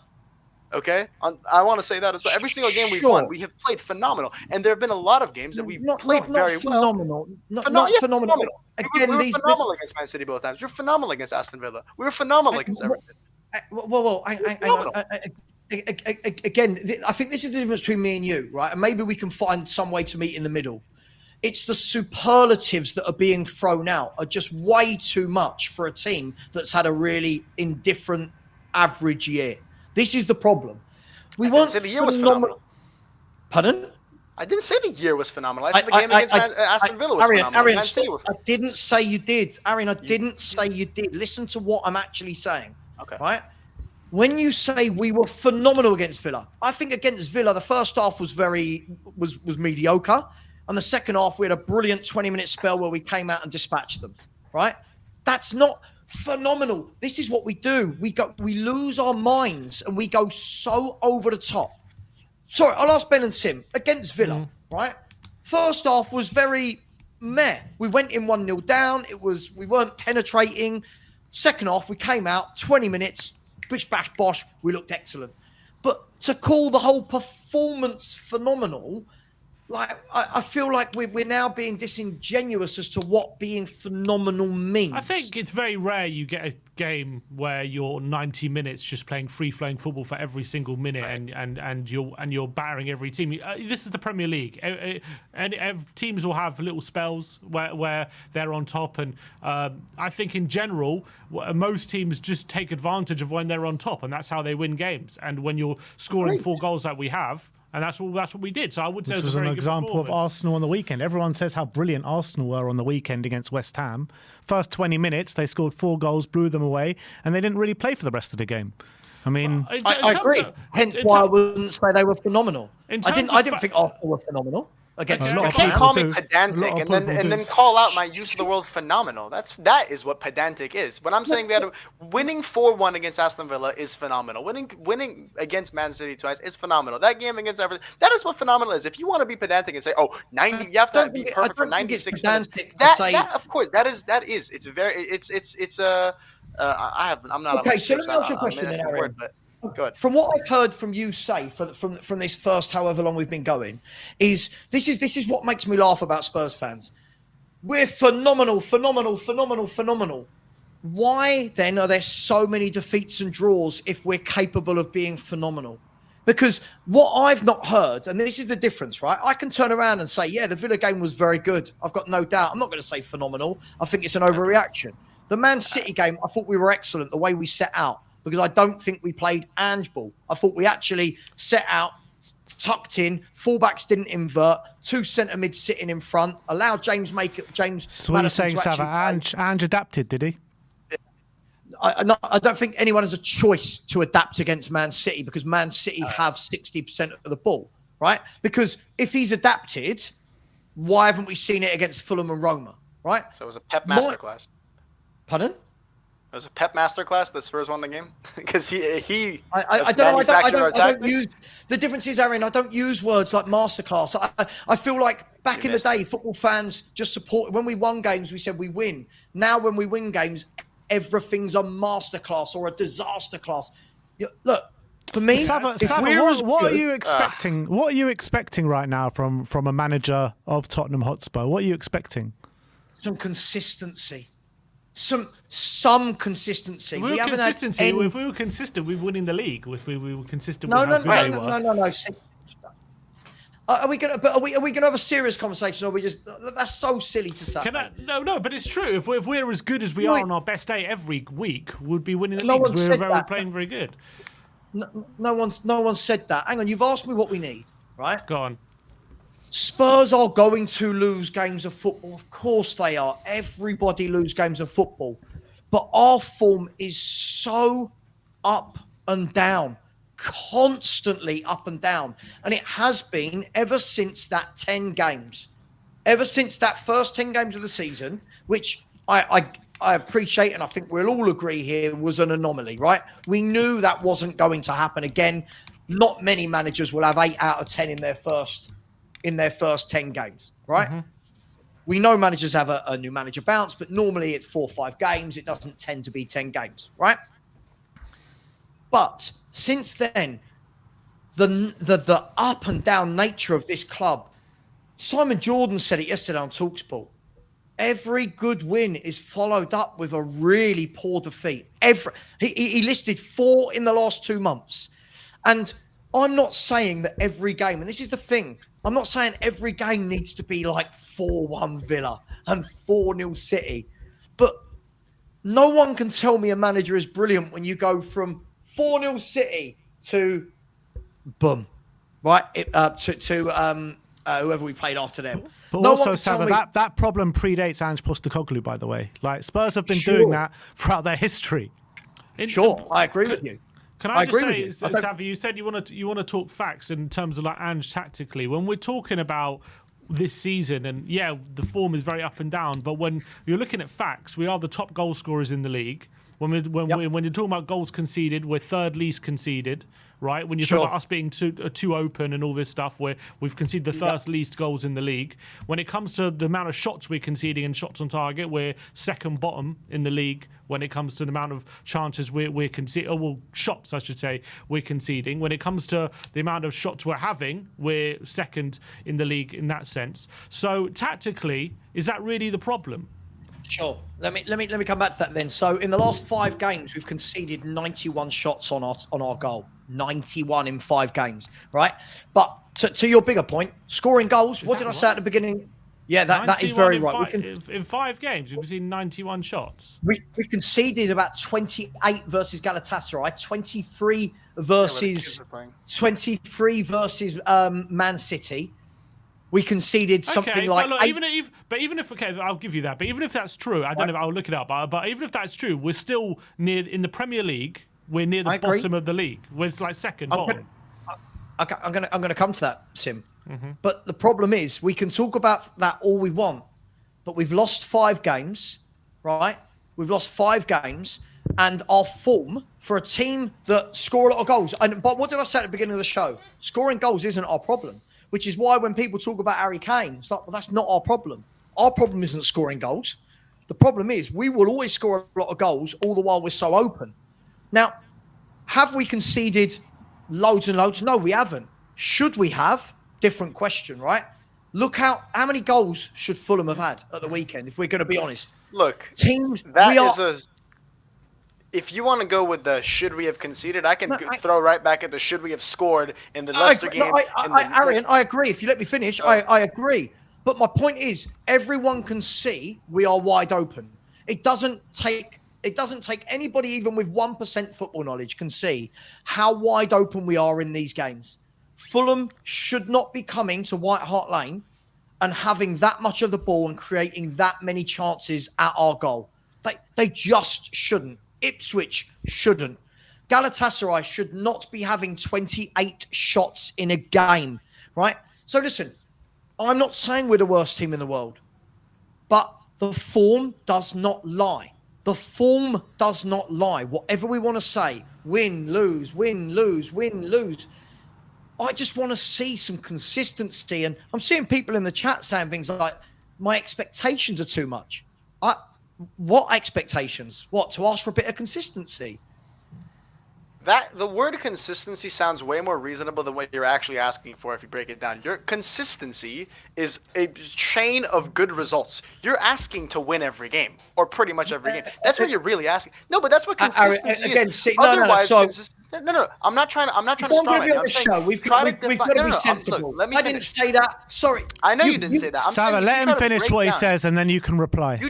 Okay? I want to say that as well. Every single game we've won, we have played phenomenal. And there have been a lot of games that we've played very well. Not phenomenal. Again, we were phenomenal against Man City both times. We were phenomenal against Aston Villa. We were phenomenal against Everton. Again, I think this is the difference between me and you, right? And maybe we can find some way to meet in the middle. It's the superlatives that are being thrown out are just way too much for a team that's had a really indifferent average year. This is the problem. We weren't the year was phenomenal. Pardon? I didn't say the year was phenomenal. I said the game against Aston Villa was phenomenal. Arian, Man City was... I didn't say you did. Arian, I didn't say you did. Listen to what I'm actually saying. Okay. Right? When you say we were phenomenal against Villa, I think against Villa, the first half was was mediocre. And the second half, we had a brilliant 20-minute spell where we came out and dispatched them. Right? That's not phenomenal. This is what we do. We lose our minds and we go so over the top. Sorry, I'll ask Ben and Sim. Against Villa, right? First half was very meh. We went in 1-0 down. We weren't penetrating. Second half, we came out, 20 minutes, bish, bash, bosh. We looked excellent. But to call the whole performance phenomenal, like I feel like we're now being disingenuous as to what being phenomenal means. I think it's very rare you get a game where you're 90 minutes just playing free-flowing football for every single minute, right. and you're battering every team. This is the Premier League, and teams will have little spells where they're on top, and I think in general most teams just take advantage of when they're on top, and that's how they win games. And when you're scoring 4 goals like we have. And that's what we did. So I would say it was an example of Arsenal on the weekend. Everyone says how brilliant Arsenal were on the weekend against West Ham. First 20 minutes, they scored 4 goals, blew them away, and they didn't really play for the rest of the game. I mean, I agree. Hence why I wouldn't say they were phenomenal. I didn't think Arsenal were phenomenal. Against you can't call me pedantic and then call out my use of the word phenomenal. That is what pedantic is. When I'm saying we had winning 4-1 against Aston Villa is phenomenal. Winning against Man City twice is phenomenal. That game against Everton, that is what phenomenal is. If you want to be pedantic and say, you have to be perfect for 96 minutes. That of course that is. It's very. I'm not. Okay, so let me ask you a question, Aaron. Good. From what I've heard from you say from this first however long we've been going, is this is what makes me laugh about Spurs fans. We're phenomenal. Why then are there so many defeats and draws if we're capable of being phenomenal? Because what I've not heard, and this is the difference, right? I can turn around and say, yeah, the Villa game was very good. I've got no doubt. I'm not going to say phenomenal. I think it's an overreaction. The Man City game, I thought we were excellent the way we set out. Because I don't think we played Ange ball. I thought we actually set out, tucked in, fullbacks didn't invert, 2 centre mids sitting in front, allowed James. So what are you saying, Sava? Ange adapted, did he? I don't think anyone has a choice to adapt against Man City because Man City have 60% of the ball, right? Because if he's adapted, why haven't we seen it against Fulham and Roma, right? So it was a Pep masterclass. Pardon? It was a Pep masterclass. The Spurs won the game because he. I don't use the difference is, Aaron. I don't use words like masterclass. I feel like back in the day, football fans just support. When we won games, we said we win. Now, when we win games, everything's a masterclass or a disaster class. Look, for me, Sava, what are you expecting? What are you expecting right now from a manager of Tottenham Hotspur? What are you expecting? Some consistency. Some consistency. If we were consistent, we'd win in the league. If we were consistent, No. Are we gonna have a serious conversation, or are we just? That's so silly to say. No, but it's true. If we're as good as we are on our best day every week, we'd be winning the league. We're playing very good. No one's said that. Hang on, you've asked me what we need, right? Go on. Spurs are going to lose games of football. Of course they are. Everybody loses games of football. But our form is so up and down, constantly up and down. And it has been ever since that 10 games. Ever since that first 10 games of the season, which I appreciate and I think we'll all agree here was an anomaly, right? We knew that wasn't going to happen again. Not many managers will have 8 out of 10 in their first 10 games, right? Mm-hmm. We know managers have a new manager bounce, but normally it's 4 or 5 games. It doesn't tend to be 10 games, right? But since then, the up and down nature of this club, Simon Jordan said it yesterday on TalkSport. Every good win is followed up with a really poor defeat. He listed 4 in the last 2 months. And I'm not saying that every game, and this is the thing, I'm not saying every game needs to be like 4-1 Villa and 4-0 City, but no one can tell me a manager is brilliant when you go from 4-0 City to boom, right? Whoever we played after them. But No also, one can tell Sava, me- that problem predates Ange Postecoglou, by the way. Like, Spurs have been doing that throughout their history. Sure, I agree with you. Can I just agree say, with you. Sava, you said you want to talk facts in terms of like Ange tactically. When we're talking about this season, and yeah, the form is very up and down, but when you're looking at facts, we are the top goal scorers in the league. When you're talking about goals conceded, we're third least conceded, right? When you talk about us being too open and all this stuff, where we've conceded the first least goals in the league. When it comes to the amount of shots we're conceding and shots on target, we're second bottom in the league. When it comes to the amount of chances we're conceding, shots I should say, we're conceding. When it comes to the amount of shots we're having, we're second in the league in that sense. So tactically, is that really the problem? Sure. Let me come back to that then. So in the last 5 games, we've conceded 91 shots on our goal. 91 in 5 games, right? But to your bigger point, scoring goals. What did I say at the beginning? Yeah, that is very right. In 5 games, we've seen 91 shots. We conceded about 28 versus Galatasaray, 23 versus Man City. We conceded something like look, even if I'll give you that. But even if that's true, I don't know. I'll look it up. But even if that's true, we're still near in the Premier League. We're near the bottom of the league. We're like second bottom. I'm gonna come to that, Sim. Mm-hmm. But the problem is, we can talk about that all we want, but we've lost 5 games, right? We've lost 5 games, and our form for a team that score a lot of goals. But what did I say at the beginning of the show? Scoring goals isn't our problem. Which is why when people talk about Harry Kane, it's like, well, that's not our problem. Our problem isn't scoring goals. The problem is we will always score a lot of goals all the while we're so open. Now, have we conceded loads and loads? No, we haven't. Should we have? Different question, right? Look how many goals should Fulham have had at the weekend, if we're going to be honest. Look, teams, if you want to go with the should we have conceded, I can throw right back at the should we have scored in the Leicester game. Arian, I agree. If you let me finish, I agree. But my point is, everyone can see we are wide open. It doesn't take anybody, even with 1% football knowledge, can see how wide open we are in these games. Fulham should not be coming to White Hart Lane and having that much of the ball and creating that many chances at our goal. They just shouldn't. Ipswich shouldn't. Galatasaray should not be having 28 shots in a game, right? So listen, I'm not saying we're the worst team in the world, but the form does not lie. The form does not lie. Whatever we want to say, win, lose, win, lose, win, lose. I just want to see some consistency. And I'm seeing people in the chat saying things like, my expectations are too much. What expectations? What, to ask for a bit of consistency? The word consistency sounds way more reasonable than what you're actually asking for if you break it down. Your consistency is a chain of good results. You're asking to win every game, or pretty much every game. That's what you're really asking. No, but that's what consistency is. Otherwise, no. I'm not trying to straw man. I'm saying we've got to be sensible. Let me I didn't say that. Sorry. I know you didn't say that. Sava, let him finish what he says, and then you can reply.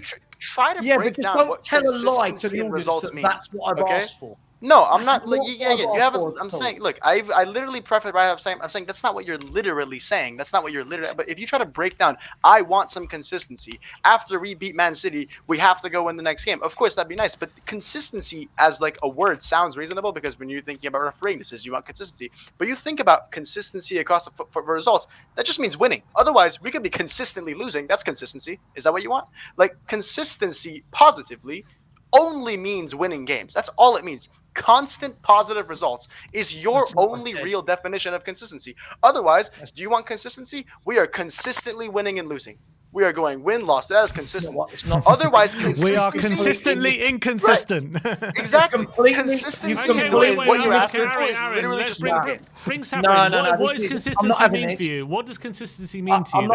Try to break down what tell a lie to the audience that that's what I've asked for. No, I'm not. You haven't. I'm saying, look, I literally preface by I'm saying that's not what you're literally saying. That's not what you're literally. But if you try to break down, I want some consistency. After we beat Man City, we have to go win the next game. Of course, that'd be nice. But consistency as like a word sounds reasonable because when you're thinking about refereeing decisions, you want consistency. But you think about consistency across for results, that just means winning. Otherwise, we could be consistently losing. That's consistency. Is that what you want? Like consistency positively only means winning games. That's all it means. Constant positive results is your only real definition of consistency. Otherwise, do you want consistency? We are consistently winning and losing. We are going win loss. That is consistent. Otherwise, we are consistently inconsistent. Right. Exactly. Consistency is what you're asking for. Is literally just win. Bring Sava. What does consistency mean for you? What does consistency mean to you?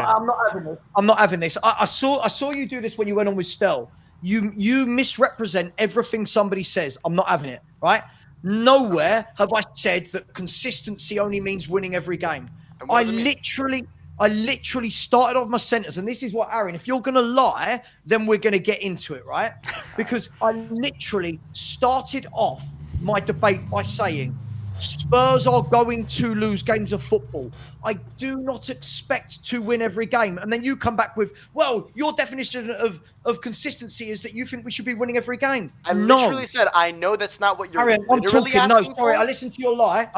I'm not having this. I saw you do this when you went on with Stel. You misrepresent everything somebody says. I'm not having it, right? Nowhere have I said that consistency only means winning every game. I I literally started off my sentence, and this is what, Aaron, if you're going to lie, then we're going to get into it, right? Because I literally started off my debate by saying Spurs are going to lose games of football. I do not expect to win every game. And then you come back with, well, your definition of consistency is that you think we should be winning every game. I literally said, I know that's not what you're Aaron, I'm literally talking. No, asking sorry, for. I listened to your lie.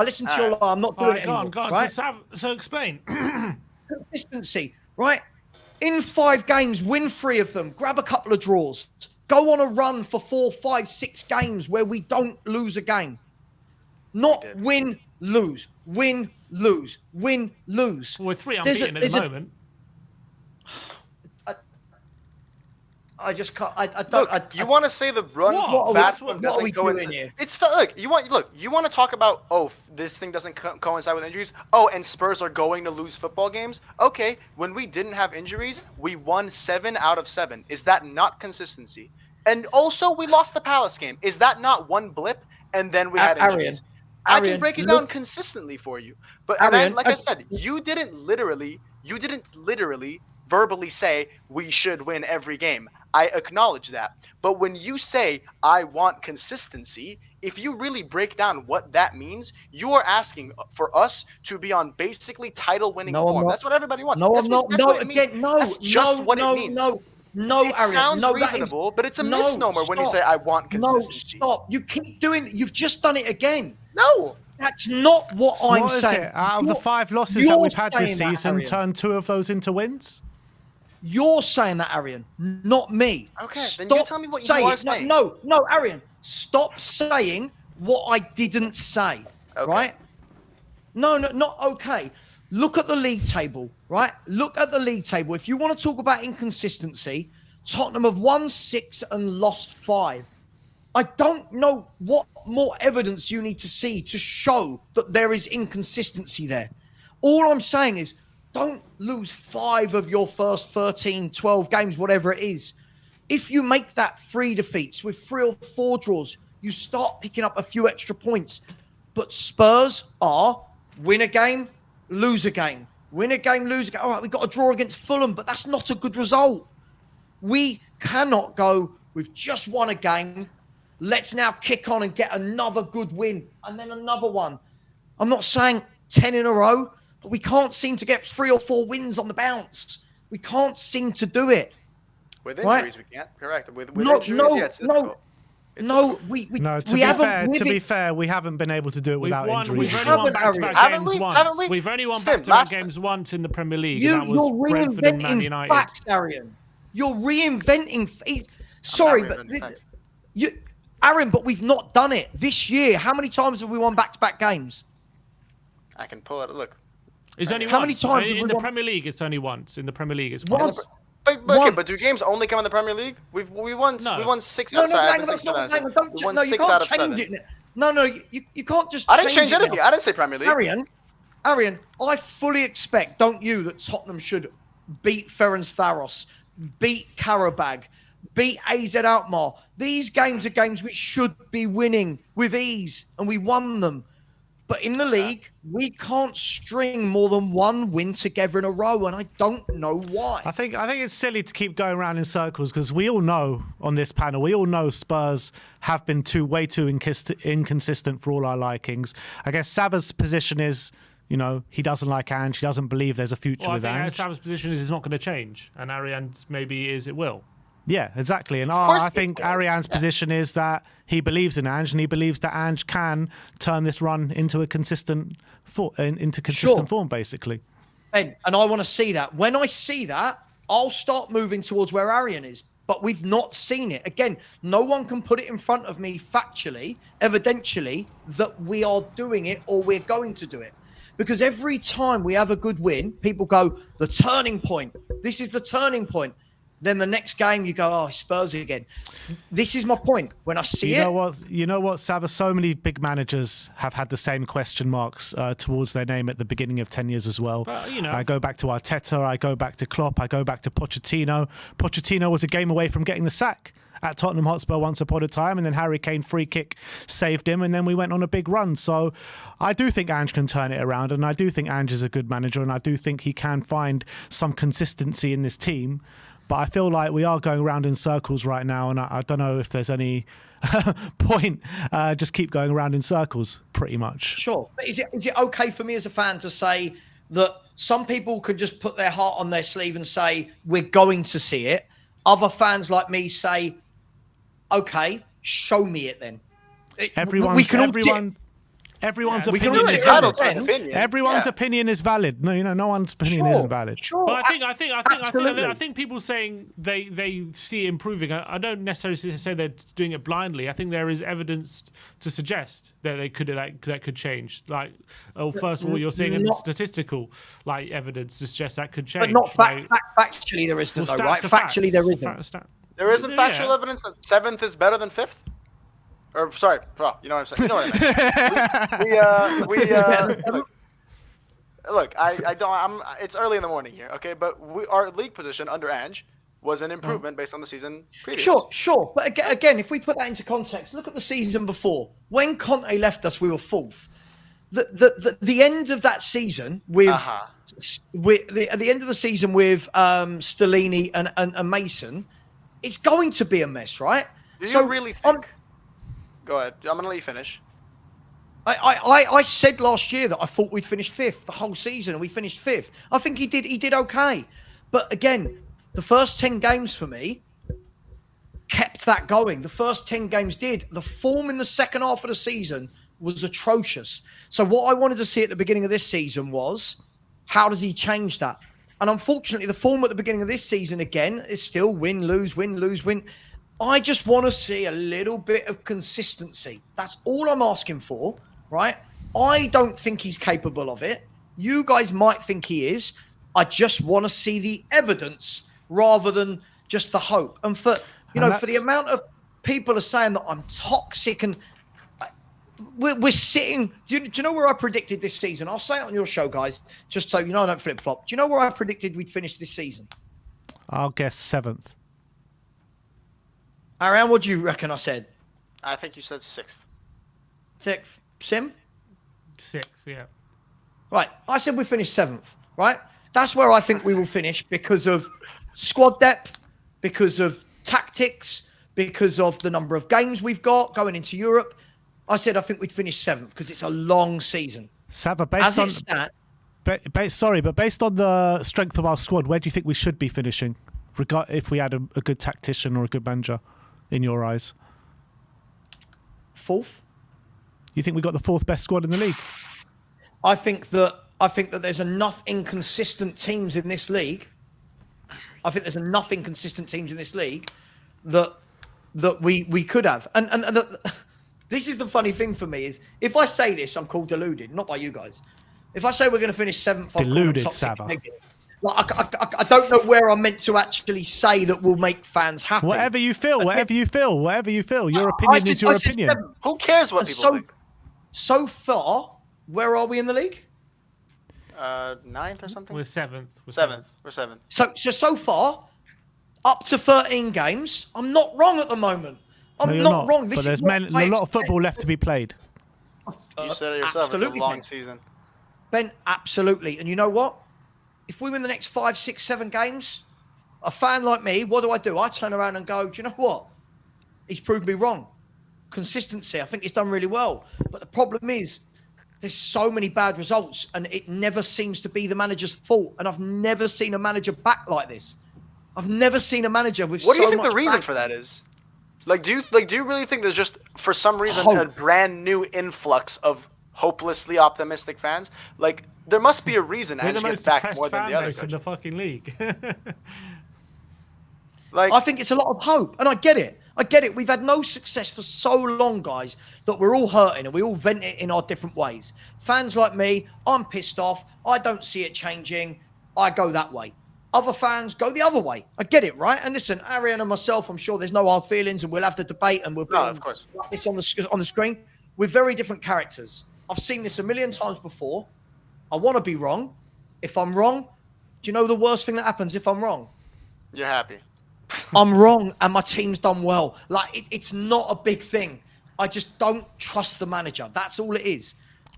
I'm not doing it anymore. Go on. Right? So explain. Consistency, right? In 5 games, win 3 of them, grab a couple of draws, go on a run for 4, 5, 6 games where we don't lose a game. Not win, lose, win, lose, win, lose. Well, we're 3 unbeaten at the moment. I just can't. I don't. Look, you want to say the run back one doesn't coincide? It's look. You want to talk about this thing doesn't coincide with injuries. And Spurs are going to lose football games. Okay, when we didn't have injuries, we won 7 out of 7. Is that not consistency? And also, we lost the Palace game. Is that not one blip? And then we had injuries. I can break it down consistently for you. But like I said, you didn't literally verbally say we should win every game. I acknowledge that. But when you say I want consistency, if you really break down what that means, you are asking for us to be on basically title-winning form. That's what everybody wants. No, I'm not. No, again, no. That's just what it means. No, it Aaron. sounds no, reasonable, but it's a misnomer when you say I want consistency. No, stop. You keep doing. You've just done it again. No. That's not what So I'm what is saying. it? Out of the 5 losses that we've had this season, turn 2 of those into wins? You're saying that, Arian, not me. Okay, then you tell me what you are saying. No, Arian, stop saying what I didn't say, right? No, not okay. Look at the league table, right? Look at the league table. If you want to talk about inconsistency, Tottenham have won 6 and lost 5. I don't know what more evidence you need to see to show that there is inconsistency there. All I'm saying is don't lose 5 of your first 13, 12 games, whatever it is. If you make that 3 defeats with 3 or 4 draws, you start picking up a few extra points. But Spurs are win a game, lose a game. Win a game, lose a game. All right, we've got a draw against Fulham, but that's not a good result. We cannot go, we've just won a game. Let's now kick on and get another good win and then another one. I'm not saying 10 in a row, but we can't seem to get 3 or 4 wins on the bounce. We can't seem to do it. With injuries, we can't. Correct. With injuries, it's difficult. To be fair, we haven't been able to do it without injuries. We've only won back-to-back games once. We've only won back-to-back games once in the Premier League, and that was Brentford and Man United. Facts, Arian. You're reinventing. Sorry, but Aaron, but we've not done it this year. How many times have we won back-to-back games? I can pull it. Look. It's only how once. many times in the Premier League? It's only once. In the Premier League, it's once. But do games only come in the Premier League? We won 6 out of 7. You can't change it. No, you can't just. I didn't change anything. I didn't say Premier League. Arian, I fully expect, don't you, that Tottenham should beat Ferencvaros, beat Karabag, beat AZ Alkmaar. These games are games which should be winning with ease, and we won them. But in the league, we can't string more than 1 win together in a row, and I don't know why. I think it's silly to keep going around in circles because we all know on this panel, we all know Spurs have been way too inconsistent for all our likings. I guess Sava's position is, he doesn't like Ange. He doesn't believe there's a future with Ange. I think Sava's position is it's not going to change, and Arian's maybe is it will. Yeah, exactly. And I think Arian's position is that he believes in Ange and he believes that Ange can turn this run into a consistent form, basically. And I want to see that. When I see that, I'll start moving towards where Arian is. But we've not seen it. Again, no one can put it in front of me factually, evidentially, that we are doing it or we're going to do it. Because every time we have a good win, people go, the turning point. This is the turning point. Then the next game you go, oh, Spurs again. This is my point. When I see You know what, Sava? So many big managers have had the same question marks towards their name at the beginning of 10 years as well. I go back to Arteta, I go back to Klopp, I go back to Pochettino. Pochettino was a game away from getting the sack at Tottenham Hotspur once upon a time, and then Harry Kane free kick saved him, and then we went on a big run. So I do think Ange can turn it around, and I do think Ange is a good manager, and I do think he can find some consistency in this team. But I feel like we are going around in circles right now, and I don't know if there's any point. Just keep going around in circles, pretty much. Sure. But is it okay for me as a fan to say that some people could just put their heart on their sleeve and say, we're going to see it? Other fans like me say, okay, show me it then. Everyone's opinion is valid. Everyone's opinion is valid. No one's opinion isn't valid. Sure. But I think people saying they see it improving. I don't necessarily say they're doing it blindly. I think there is evidence to suggest that that could change. Like, first of all, you're seeing statistical evidence to suggest that could change. But not factually there isn't, though, right? Factually there isn't. There isn't factual evidence that 7th is better than 5th? Or sorry, you know what I'm saying. You know what I mean. Look, I don't. It's early in the morning here, okay? But our league position under Ange was an improvement based on the season previous. Sure. But again, if we put that into context, look at the season before. When Conte left us, we were 4th. The end of that season with the end of the season with Stellini and Mason, it's going to be a mess, right? Do you really think? Go ahead. I'm going to let you finish. I said last year that I thought we'd finish 5th the whole season, and we finished 5th. I think he did okay. But again, the first 10 games for me kept that going. The first 10 games did. The form in the second half of the season was atrocious. So what I wanted to see at the beginning of this season was, how does he change that? And unfortunately, the form at the beginning of this season, again, is still win, lose, win, lose, win. I just want to see a little bit of consistency. That's all I'm asking for, right? I don't think he's capable of it. You guys might think he is. I just want to see the evidence rather than just the hope. And for the amount of people are saying that I'm toxic, and we're sitting. Do you know where I predicted this season? I'll say it on your show, guys, just so you know I don't flip flop. Do you know where I predicted we'd finish this season? I'll guess 7th. Ariane, what do you reckon I said? I think you said 6th. 6th. Sim? 6th, yeah. Right. I said we finished 7th, right? That's where I think we will finish because of squad depth, because of tactics, because of the number of games we've got going into Europe. I said I think we'd finish 7th because it's a long season. Sava, based on the strength of our squad, where do you think we should be finishing? If we had a good tactician or a good manager, in your eyes? 4th. You think we got the 4th best squad in the league? I think that there's enough inconsistent teams in this league. that we could have. And this is the funny thing for me is if I say this, I'm called deluded, not by you guys. If I say we're going to finish 7th, deluded, Sava. I don't know where I'm meant to actually say that will make fans happy. Whatever you feel. Your opinion is your opinion. 7th. Who cares what people think? So far, where are we in the league? 9th or something? We're 7th. We're 7th. So far, up to 13 games, I'm not wrong at the moment. I'm not wrong. But there's a lot of football left to be played. You said it yourself. Absolutely, it's a long season. Ben, absolutely. And you know what? If we win the next 5, 6, 7 games, a fan like me, what do? I turn around and go, do you know what? He's proved me wrong. Consistency, I think he's done really well. But the problem is, there's so many bad results, and it never seems to be the manager's fault. And I've never seen a manager back like this. I've never seen a manager with so much. What do you think the reason for that is? Do you really think there's just for some reason a brand new influx of hopelessly optimistic fans? There must be a reason Ange gets back more than the other coaches in the fucking league. I think it's a lot of hope, and I get it. We've had no success for so long, guys, that we're all hurting and we all vent it in our different ways. Fans like me, I'm pissed off. I don't see it changing. I go that way. Other fans go the other way. I get it, right? And listen, Ariane and myself, I'm sure there's no hard feelings, and we'll have the debate, and we'll of course. This on the screen. We're very different characters. I've seen this a million times before. I want to be wrong. If I'm wrong, do you know the worst thing that happens if I'm wrong? You're happy. I'm wrong, and my team's done well. Like it's not a big thing. I just don't trust the manager. That's all it is.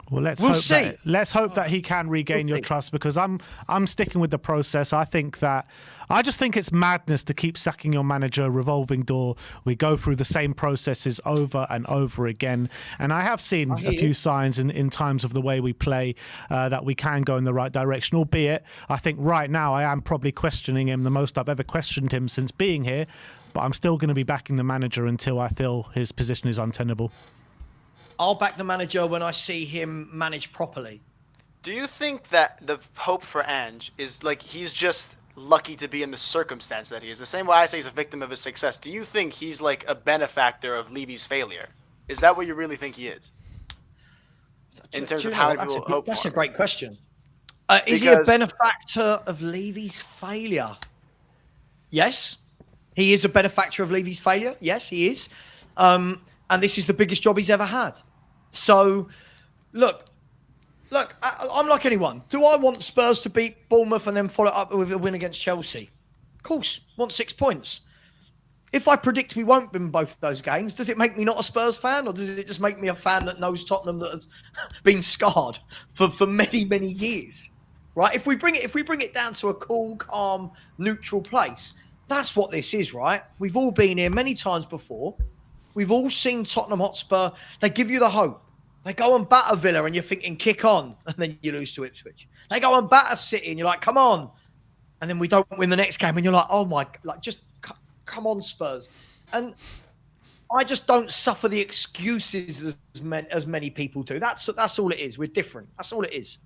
Well, let's We'll hope see. that he can regain your trust, because I'm sticking with the process. I just think it's madness to keep sacking your manager, a revolving door. We go through the same processes over and over again, and I have seen a few signs in times of the way we play that we can go in the right direction. Albeit, I think right now I am probably questioning him the most I've ever questioned him since being here. But I'm still going to be backing the manager until I feel his position is untenable. I'll back the manager when I see him manage properly. Do you think that the hope for Ange is like he's just lucky to be in the circumstance that he is? The same way I say he's a victim of his success. Do you think he's like a benefactor of Levy's failure? Is that what you really think he is? In terms of how people hope for him? That's a great question. Is he a benefactor of Levy's failure? Yes. He is a benefactor of Levy's failure. Yes, he is. And this is the biggest job he's ever had. So, look, I'm like anyone. Do I want Spurs to beat Bournemouth and then follow up with a win against Chelsea? Of course. Want 6 points. If I predict we won't win both of those games, does it make me not a Spurs fan, or does it just make me a fan that knows Tottenham, that has been scarred for many, many years? Right? If we bring it down to a cool, calm, neutral place, that's what this is, right? We've all been here many times before. We've all seen Tottenham Hotspur. They give you the hope. They go and batter Villa and you're thinking, kick on. And then you lose to Ipswich. They go and batter City and you're like, come on. And then we don't win the next game. And you're like, oh my, like, just come on, Spurs. And I just don't suffer the excuses as many people do. That's all it is. We're different. That's all it is.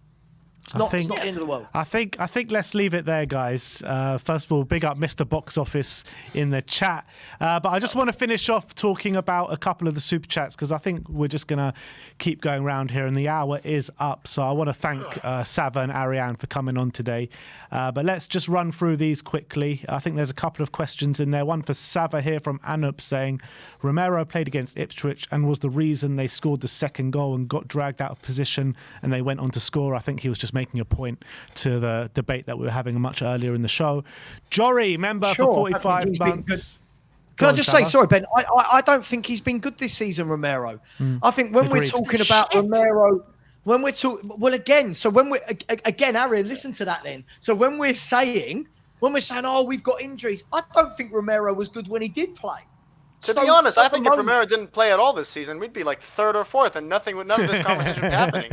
It's not the end of the world. I think let's leave it there, guys. First of all, big up Mr. Box Office in the chat. But I just want to finish off talking about a couple of the super chats, because I think we're just going to keep going around here and the hour is up. So I want to thank Sava and Ariane for coming on today. But let's just run through these quickly. I think there's a couple of questions in there. One for Sava here from Anup saying, Romero played against Ipswich and was the reason they scored the second goal and got dragged out of position and they went on to score. I think he was just making a point to the debate that we were having much earlier in the show. Jory, member for 45 months. Can I just say, sorry, Ben, I don't think he's been good this season, Romero. I think when we're talking about Romero, when we're talking, Arian, listen to that then. So when we're saying, oh, we've got injuries, I don't think Romero was good when he did play. To be honest, I think if Romero didn't play at all this season, we'd be like third or fourth, and none of this conversation would be happening.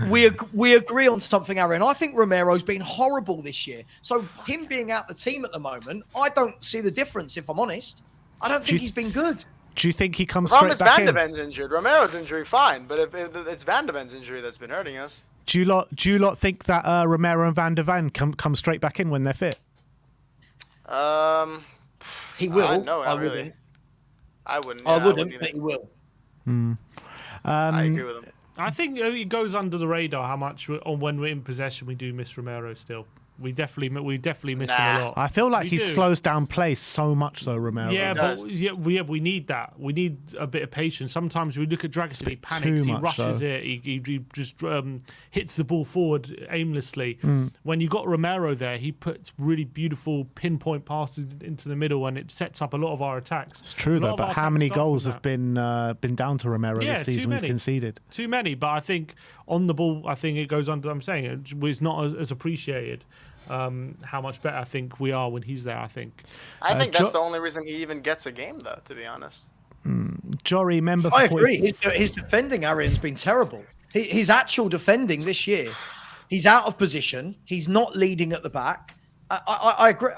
We agree on something, Aaron. I think Romero's been horrible this year. So him being out the team at the moment, I don't see the difference, if I'm honest. I don't think he's been good. Do you think he comes straight back in? Van de Ven's injured. Romero's injury, fine. But if it's Van de Ven's injury that's been hurting us. Do you lot think that Romero and Van de Ven come straight back in when they're fit? He will. No, I really. wouldn't. I wouldn't. I wouldn't, but he will. I agree with him. I think it goes under the radar how much when we're in possession we do miss Romero still. We definitely miss him a lot. I feel like he slows down play so much though, Romero. Yeah, but we need that. We need a bit of patience. Sometimes we look at Dragosin, he panics, he rushes it, he just hits the ball forward aimlessly. When you got Romero there, he puts really beautiful pinpoint passes into the middle and it sets up a lot of our attacks. It's true though, but how many goals have been down to Romero this season we've conceded? Too many, but I think on the ball, I think it goes under, I'm saying it's not as appreciated. How much better I think we are when he's there, I think. I think that's the only reason he even gets a game, though, to be honest. Jory, member. I agree. His defending, Arian's been terrible. His actual defending this year, he's out of position. He's not leading at the back. I agree.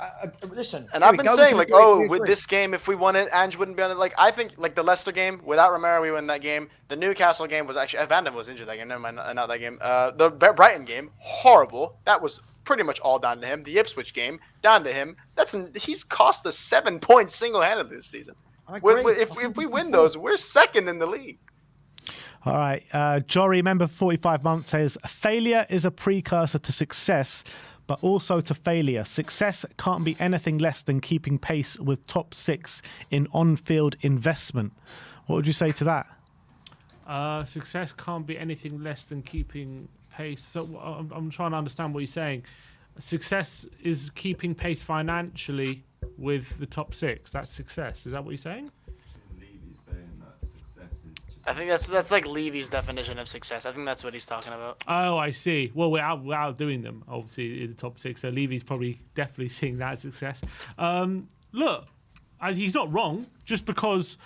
Listen, and I've been saying, with this game, if we won it, Ange wouldn't be on it. Like, I think, like, the Leicester game, without Romero, we win that game. The Newcastle game was actually... Van den was injured that game. Never mind, not that game. The Brighton game, horrible. That was pretty much all down to him. The Ipswich game, down to him. He's cost us 7 points single-handedly this season. If we win those, we're second in the league. All right. Jory, member for 45 months, says, failure is a precursor to success, but also to failure. Success can't be anything less than keeping pace with top six in on-field investment. What would you say to that? Success can't be anything less than keeping pace. So I'm trying to understand what you're saying. Success is keeping pace financially with the top 6. That's success. Is that what you're saying? Levy's saying that success is just. I think that's like Levy's definition of success. I think that's what he's talking about. Oh, I see. Well, we're outdoing them, obviously, in the top 6. So Levy's probably definitely seeing that as success. Look, he's not wrong. Just because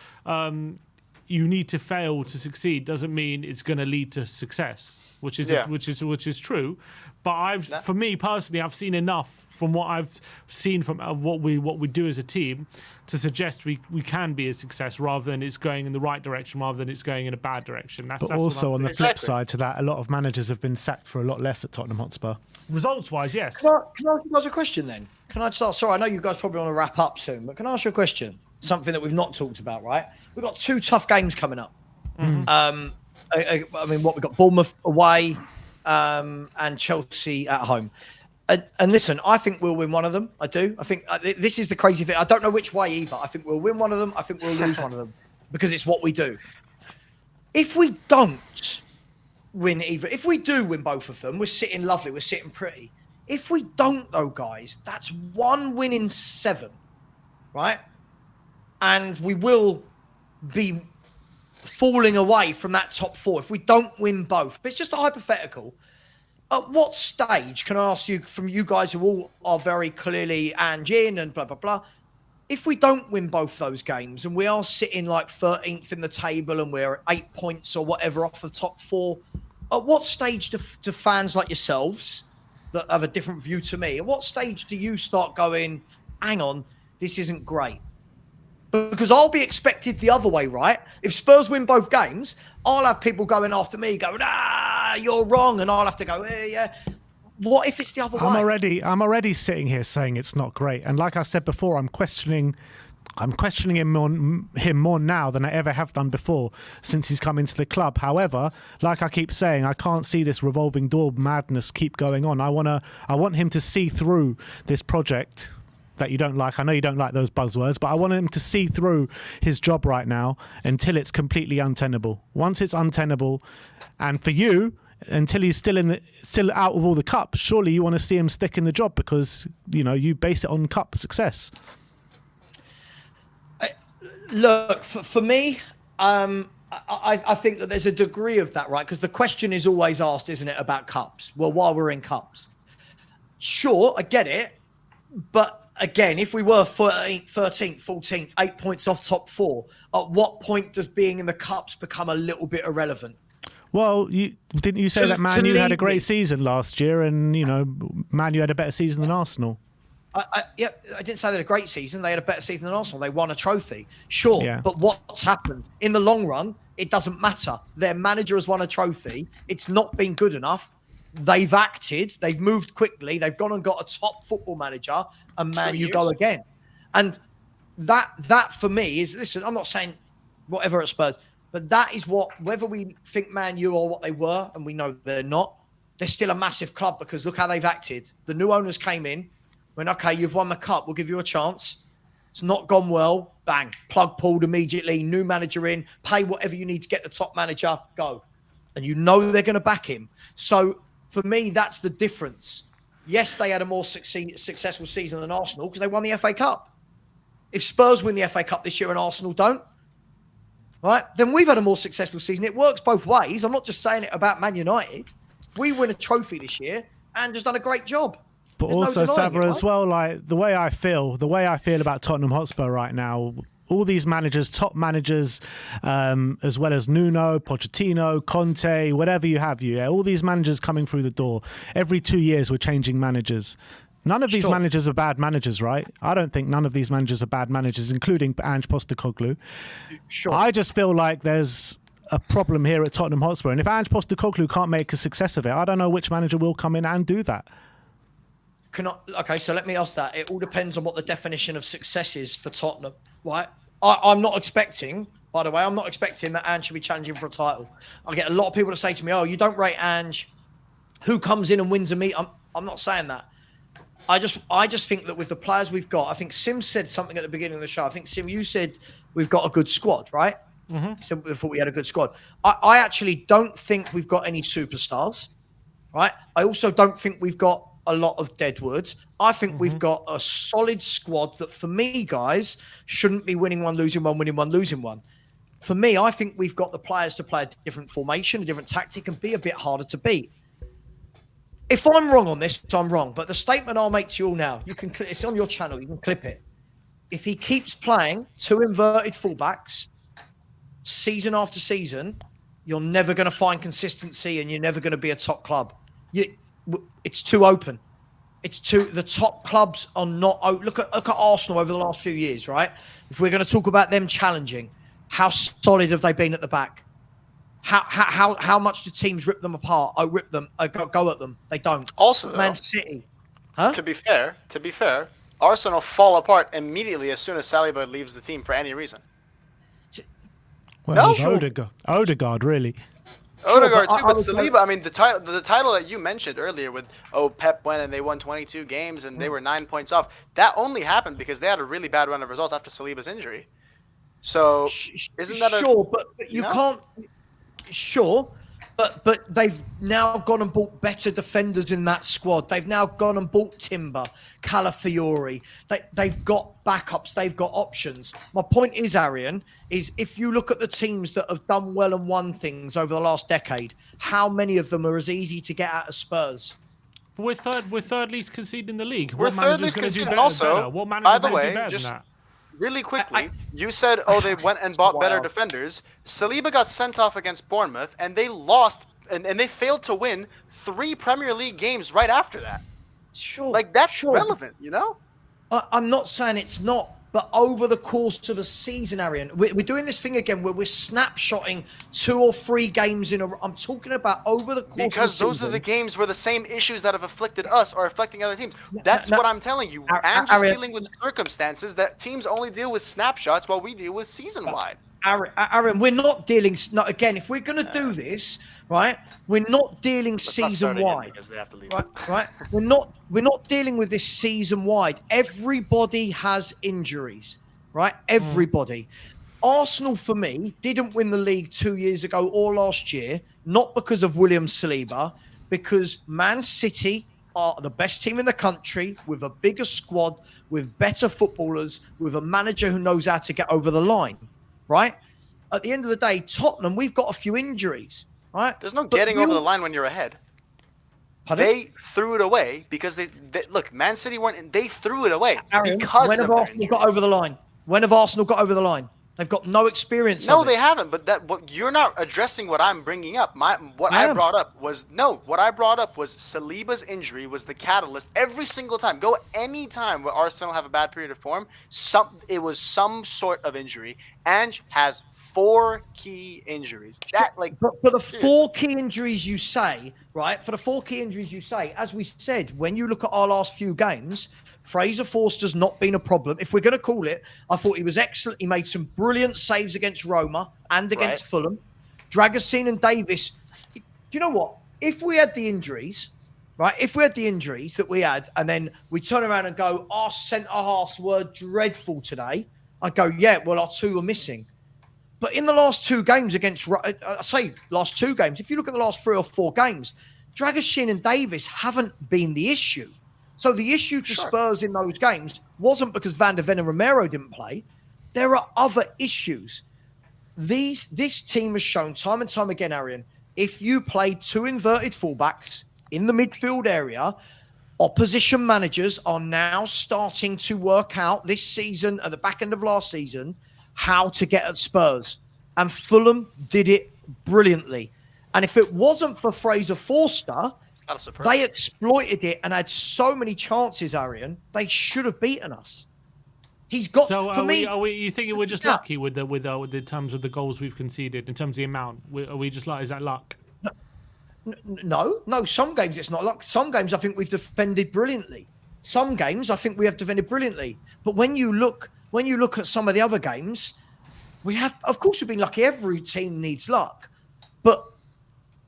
you need to fail to succeed doesn't mean it's going to lead to success, which is true. But for me personally, I've seen enough from what I've seen from what we do as a team to suggest we can be a success rather than it's going in the right direction rather than it's going in a bad direction. That's also on the flip Exactly. side to that, a lot of managers have been sacked for a lot less at Tottenham Hotspur. Results-wise, yes. Can I ask you guys a question then? Can I start? Sorry, I know you guys probably want to wrap up soon, but can I ask you a question? Something that we've not talked about, right? We've got 2 tough games coming up. I mean, we've got Bournemouth away and Chelsea at home. And listen, I think we'll win one of them. I do. I think this is the crazy thing. I don't know which way either. I think we'll win one of them. I think we'll lose one of them because it's what we do. If we don't win either, if we do win both of them, we're sitting lovely. We're sitting pretty. If we don't, though, guys, that's 1 win in 7, right? And we will be falling away from that top 4 if we don't win both. But it's just a hypothetical. At what stage, can I ask you, from you guys who all are very clearly Ange in and blah, blah, blah, if we don't win both those games and we are sitting like 13th in the table and we're 8 points or whatever off the top 4, at what stage do fans like yourselves that have a different view to me, at what stage do you start going, hang on, this isn't great? Because I'll be expected the other way, right? If Spurs win both games, I'll have people going after me, going, you're wrong, and I'll have to go, yeah. What if it's the other way? I'm already sitting here saying it's not great, and like I said before, I'm questioning him more now than I ever have done before since he's come into the club. However, like I keep saying, I can't see this revolving door madness keep going on. I want him to see through this project that you don't like. I know you don't like those buzzwords, but I want him to see through his job right now until it's completely untenable. Once it's untenable, and for you, until he's still out of all the cups, surely you want to see him stick in the job because you base it on cup success. Look, for me, I think that there's a degree of that, right? Because the question is always asked, isn't it, about cups? Well, while we're in cups, sure, I get it, but again, if we were 13th, 14th, 8 points off top 4, at what point does being in the cups become a little bit irrelevant? Well, didn't you say that Man U had a great season last year, and Man U had a better season than Arsenal? I didn't say they had a great season. They had a better season than Arsenal. They won a trophy, sure. Yeah. But what's happened in the long run? It doesn't matter. Their manager has won a trophy. It's not been good enough. They've acted. They've moved quickly. They've gone and got a top football manager, and Man U go again. And that for me is, listen, I'm not saying whatever at Spurs, but that is what, whether we think Man U are what they were, and we know they're not, they're still a massive club because look how they've acted. The new owners came in, went, okay, you've won the cup, we'll give you a chance. It's not gone well, bang, plug pulled immediately, new manager in, pay whatever you need to get the top manager, go. And you know they're going to back him. So for me, that's the difference. Yes, they had a more successful season than Arsenal because they won the FA Cup. If Spurs win the FA Cup this year and Arsenal don't, right, then we've had a more successful season. It works both ways. I'm not just saying it about Man United. If we win a trophy this year, Ange has done a great job. But also, Sava, as well, like the way I feel about Tottenham Hotspur right now, all these managers, top managers, as well as Nuno, Pochettino, Conte, whatever you have, all these managers coming through the door. Every 2 years, we're changing managers. None of these managers are bad managers, right? I don't think none of these managers are bad managers, including Ange Postecoglou. Sure. I just feel like there's a problem here at Tottenham Hotspur. And if Ange Postecoglou can't make a success of it, I don't know which manager will come in and do that. Okay, so let me ask that. It all depends on what the definition of success is for Tottenham, right? I'm not expecting, by the way, I'm not expecting that Ange should be challenging for a title. I get a lot of people to say to me, oh, you don't rate Ange. Who comes in and wins a meet? I'm not saying that. I just think that with the players we've got, I think Sim said something at the beginning of the show. I think, Sim, you said we've got a good squad, right? Mm-hmm. So we thought we had a good squad. I actually don't think we've got any superstars, right? I also don't think we've got a lot of deadwood. I think we've got a solid squad that, for me, guys, shouldn't be winning one, losing one, winning one, losing one. For me, I think we've got the players to play a different formation, a different tactic, and be a bit harder to beat. If I'm wrong on this, I'm wrong. But the statement I'll make to you all now, it's on your channel, you can clip it. If he keeps playing 2 inverted fullbacks season after season, you're never going to find consistency and you're never going to be a top club. It's too open. The top clubs are not open. Look at Arsenal over the last few years, right? If we're going to talk about them challenging, how solid have they been at the back? How much do teams rip them apart? Rip them, go at them. They don't. Also, though, Man City. Huh? To be fair, Arsenal fall apart immediately as soon as Saliba leaves the team for any reason. Well, No. it's Odegaard, really. Odegaard but too, but Saliba. I mean, the title that you mentioned earlier with Pep went and they won 22 games and they were 9 points off. That only happened because they had a really bad run of results after Saliba's injury. So isn't that sure? But you can't. Sure, but they've now gone and bought better defenders in that squad. They've now gone and bought Timber, Calafiori. They've got backups. They've got options. My point is, Arian, is if you look at the teams that have done well and won things over the last decade, how many of them are as easy to get out of Spurs? We're third least conceded in the league. We're What third manager's least going to do conceded. better? Also, What by manager's the going to do way, better just than that? really quickly, you said, they went and bought better defenders. Saliba got sent off against Bournemouth, and they lost, and they failed to win 3 Premier League games right after that. Sure. Like, that's relevant, you know? I'm not saying it's not, but over the course of a season, Arian, we're doing this thing again where we're snapshotting 2 or 3 games in a row. I'm talking about over the course of a Because season. those are the games where the same issues that have afflicted us are affecting other teams. That's what I'm telling you. Ange is dealing with circumstances that teams only deal with snapshots while we deal with season-wide. Aaron, we're not dealing. Again, if we're going to do this, right, we're not dealing season-wide. Because they have to leave. Right. We're not dealing with this season-wide. Everybody has injuries, right? Everybody. Arsenal, for me, didn't win the league 2 years ago or last year, not because of William Saliba, because Man City are the best team in the country with a bigger squad, with better footballers, with a manager who knows how to get over the line. Right? At the end of the day, Tottenham, we've got a few injuries, right? There's no getting over the line when you're ahead. Pardon? They threw it away because they look, Man City they threw it away Aaron, because when have Arsenal got over the line? When have Arsenal got over the line? They've got no experience. No, they haven't. But you're not addressing what I'm bringing up. What I brought up was Saliba's injury was the catalyst. Every single time, go any time where Arsenal have a bad period of form, it was some sort of injury. Ange has 4 key injuries. But for the 4 key injuries you say, right? For the 4 key injuries you say, as we said, when you look at our last few games, Fraser Forster's not been a problem. If we're going to call it, I thought he was excellent. He made some brilliant saves against Roma and against Fulham. Dragusin and Davis. Do you know what? If we had the injuries, right? If we had the injuries that we had, and then we turn around and go, our centre-halves were dreadful today, I'd go, yeah, well, our 2 were missing. But in the last 2 games against, I say last 2 games, if you look at the last 3 or 4 games, Dragusin and Davis haven't been the issue. So the issue to Spurs in those games wasn't because Van der Ven and Romero didn't play. There are other issues. This team has shown time and time again, Arian, if you play 2 inverted fullbacks in the midfield area, opposition managers are now starting to work out this season, at the back end of last season, how to get at Spurs. And Fulham did it brilliantly. And if it wasn't for Fraser Forster, they exploited it and had so many chances, Arian. They should have beaten us. He's got. So for me, you think we're just lucky with the terms of the goals we've conceded in terms of the amount? Are we just like, is that luck? No. Some games it's not luck. Some games I think we've defended brilliantly. Some games I think we have defended brilliantly. But when you look at some of the other games, we have. Of course, we've been lucky. Every team needs luck, but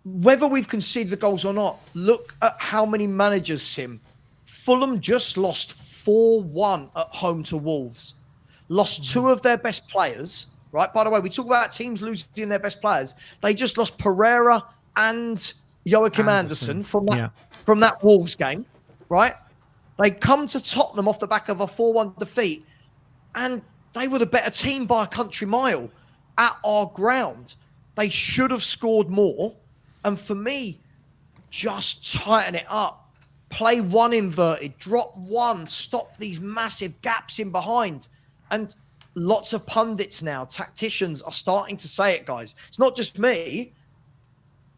whether we've conceded the goals or not, look at how many managers, Sim. Fulham just lost 4-1 at home to Wolves. Lost 2 of their best players, right? By the way, we talk about teams losing their best players. They just lost Pereira and Joachim Anderson from that Wolves game. right? They come to Tottenham off the back of a 4-1 defeat, and they were the better team by a country mile at our ground. They should have scored more. And for me, just tighten it up. Play one inverted, drop one, stop these massive gaps in behind. And lots of pundits now, tacticians are starting to say it, guys. It's not just me.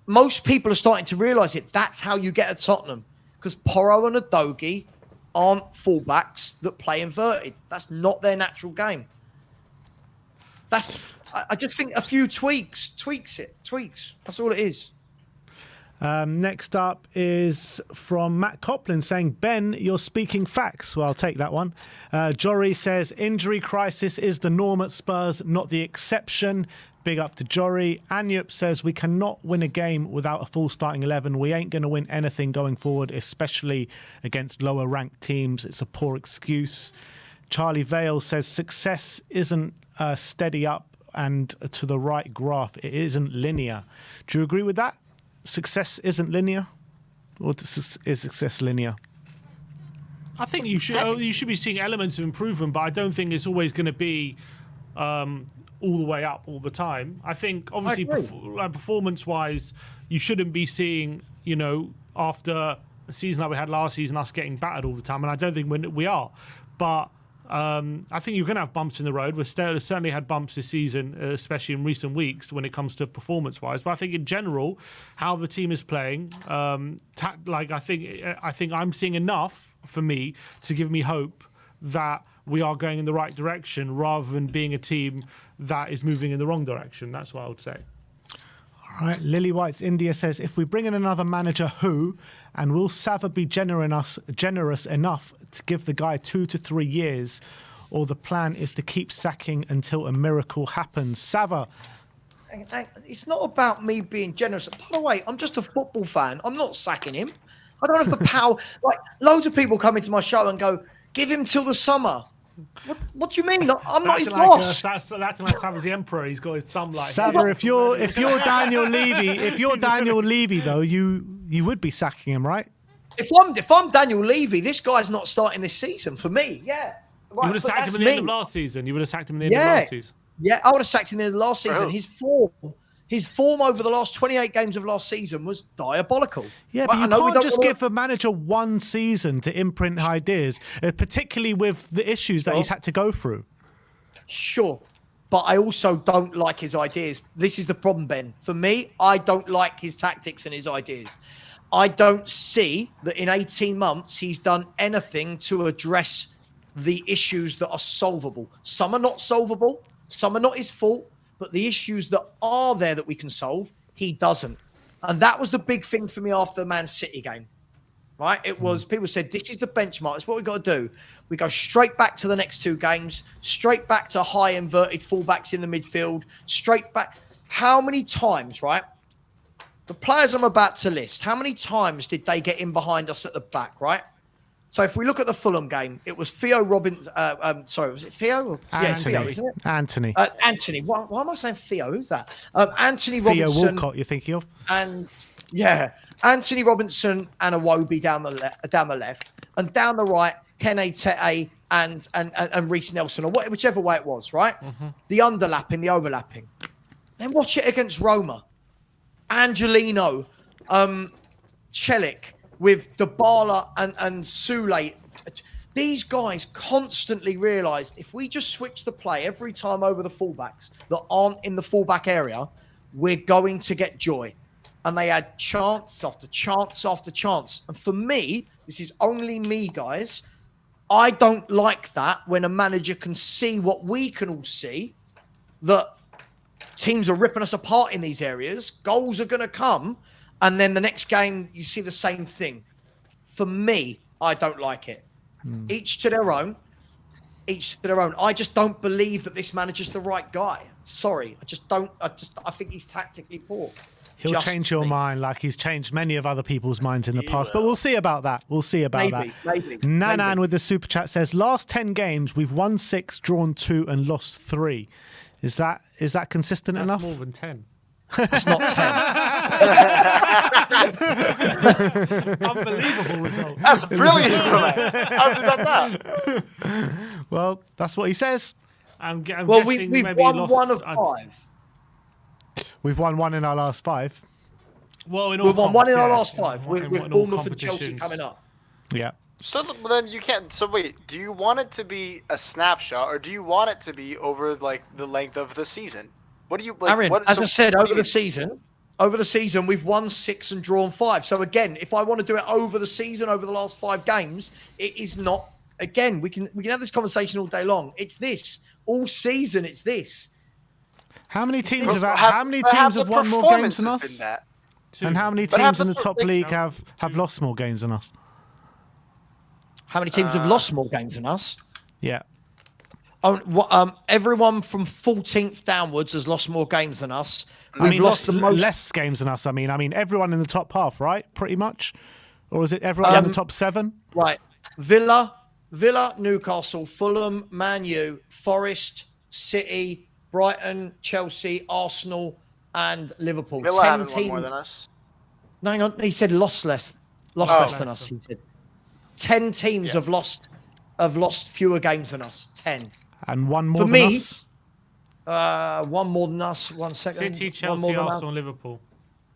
Most people are starting to realise it. That's how you get at Tottenham. Because Porro and Udogie aren't fullbacks that play inverted. That's not their natural game. I just think a few tweaks. That's all it is. Next up is from Matt Copland saying, Ben, you're speaking facts. Well, I'll take that one. Jory says, injury crisis is the norm at Spurs, not the exception. Big up to Jory. Anyup says, we cannot win a game without a full starting 11. We ain't going to win anything going forward, especially against lower ranked teams. It's a poor excuse. Charlie Vale says, success isn't steady up and to the right graph. It isn't linear. Do you agree with that? Success isn't linear? Or is success linear? I think you should be seeing elements of improvement, but I don't think it's always going to be all the way up all the time. I think obviously performance-wise, you shouldn't be seeing, after a season like we had last season, us getting battered all the time, and I don't think we are. But I think you're going to have bumps in the road. We've certainly had bumps this season, especially in recent weeks when it comes to performance-wise. But I think in general, how the team is playing, I think I'm seeing enough for me to give me hope that we are going in the right direction rather than being a team that is moving in the wrong direction. That's what I would say. All right, Lily White's India says, if we bring in another manager, who? And will Sava be generous enough to give the guy 2 to 3 years? Or the plan is to keep sacking until a miracle happens? Sava. It's not about me being generous. By the way, I'm just a football fan. I'm not sacking him. I don't have the power. Like, loads of people come into my show and go, give him till the summer. What do you mean? I'm not his boss. That's like Sava's the emperor. He's got his thumb like. Sava, if you're Daniel Levy, though, you would be sacking him, right? If I'm Daniel Levy, this guy's not starting this season for me. Yeah, right, you would have sacked him at the end of last season. You would have sacked him at the end of last season. Yeah, I would have sacked him at the end of last season. His form over the last 28 games of last season was diabolical. Yeah, but you can't just give a manager one season to imprint ideas, particularly with the issues that he's had to go through. Sure, but I also don't like his ideas. This is the problem, Ben. For me, I don't like his tactics and his ideas. I don't see that in 18 months he's done anything to address the issues that are solvable. Some are not solvable. Some are not his fault. But the issues that are there that we can solve, he doesn't. And that was the big thing for me after the Man City game, right? It was, people said, this is the benchmark. It's what we've got to do. We go straight back to the next 2 games, straight back to high inverted fullbacks in the midfield, straight back. How many times, right? The players I'm about to list, how many times did they get in behind us at the back, right? So if we look at the Fulham game, it was Theo Robbins. Was it Theo? Anthony. Yeah, Theo, isn't it? Anthony. Anthony. Why am I saying Theo? Who's that? Anthony Robinson. Theo Walcott, you're thinking of? And Anthony Robinson and Iwobi down the left, and down the right, Kene Tete and Reece Nelson, or whichever way it was, right? Mm-hmm. The overlapping. Then watch it against Roma. Angelino, Celik, with Dybala and Sule. These guys constantly realised if we just switch the play every time over the fullbacks that aren't in the fullback area, we're going to get joy. And they had chance after chance after chance. And for me, this is only me, guys, I don't like that when a manager can see what we can all see, that teams are ripping us apart in these areas, goals are going to come, and then the next game, you see the same thing. For me, I don't like it. Each to their own. I just don't believe that this manager's the right guy. Sorry. I think he's tactically poor. He'll change your mind like he's changed many of other people's minds in the past. But we'll see about that. Maybe. Nanan with the super chat says, last 10 games, we've won 6, drawn 2, and lost 3. Is that consistent enough? That's more than 10. It's not 10. Unbelievable result. That's brilliant from it. How's he done that? Well, that's what he says. I'm Well, guessing we've maybe won lost, 1 of 5. We've won 1 in our last 5. Well, in all We've won 1 in our comps, last yeah. 5 In with all Bournemouth and Chelsea competitions. coming up. Yeah. So then you can't. So wait, do you want it to be a snapshot, or do you want it to be over like the length of the season? What do you like? Aaron, what, as so I said, what do over you the mean? season, we've won 6 and drawn 5. So again, if I want to do it over the season, over the last 5 games, it is not. Again, we can have this conversation all day long. It's this all season. It's this. How many teams So how many teams have won more games than performances us? been that? And how many But have teams in the the top like, league have lost more games than us? How many teams have lost more games than us? Yeah. Everyone from 14th downwards has lost more games than us. I mean, lost the most. less games than us. I mean, everyone in the top half, right? Pretty much. Or is it everyone in the top 7? Right. Villa, Newcastle, Fulham, Man U, Forest, City, Brighton, Chelsea, Arsenal, and Liverpool. Villa 10 haven't won teams. more than us. No, hang on. He said lost less than us. He said 10 teams have lost fewer games than us. 10. And one more For than me, us? one more than us. 1 second. City, One Chelsea, more than us. Arsenal, Liverpool.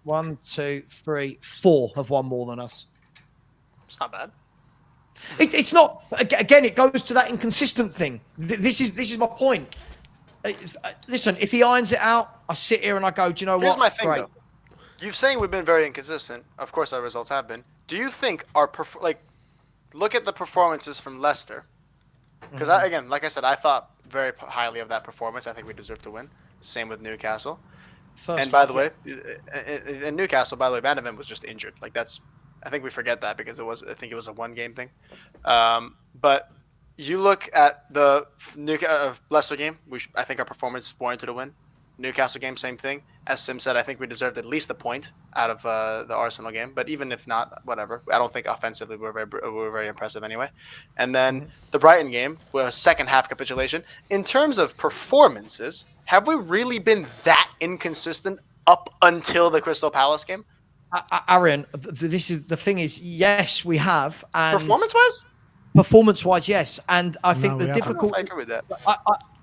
1, 2, 3, 4 have won more than us. It's not bad. It's not. Again, it goes to that inconsistent thing. This is my point. Listen, if he irons it out, I sit here and I go, do you know Here's what? my thing Great. though. You're saying we've been very inconsistent. Of course, our results have been. Do you think look at the performances from Leicester? Because again, like I said, I thought very highly of that performance. I think we deserved to win. Same with Newcastle. First And by off, the way, in Newcastle, by the way, Bannerman was just injured. Like I think we forget that because I think it was a 1-game thing. But you look at the Leicester game, I think our performance warranted a win. Newcastle game, same thing. As Sim said, I think we deserved at least a point out of the Arsenal game. But even if not, whatever. I don't think offensively we were very impressive anyway. And then the Brighton game, was a second half capitulation. In terms of performances, have we really been that inconsistent up until the Crystal Palace game? Aaron, this is the thing. Is yes, we have. And Performance-wise? yes. And I think the we haven't. difficult. I agree with that.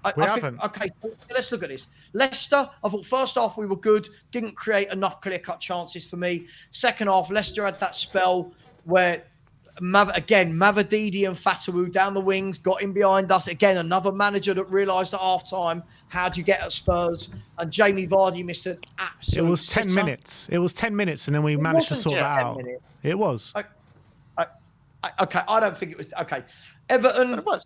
I We think, haven't. okay, let's look at this. Leicester, I thought first half we were good, didn't create enough clear-cut chances for me. Second half, Leicester had that spell where, Mavadidi and Fatawu down the wings, got in behind us. Again, another manager that realised at half-time, how do you get at Spurs? And Jamie Vardy missed an absolute It was 10 sitter. minutes. It was 10 minutes, and then we managed to wasn't sort that 10 out. minutes. It was. Okay, I don't think it was. Okay. Everton, But it was.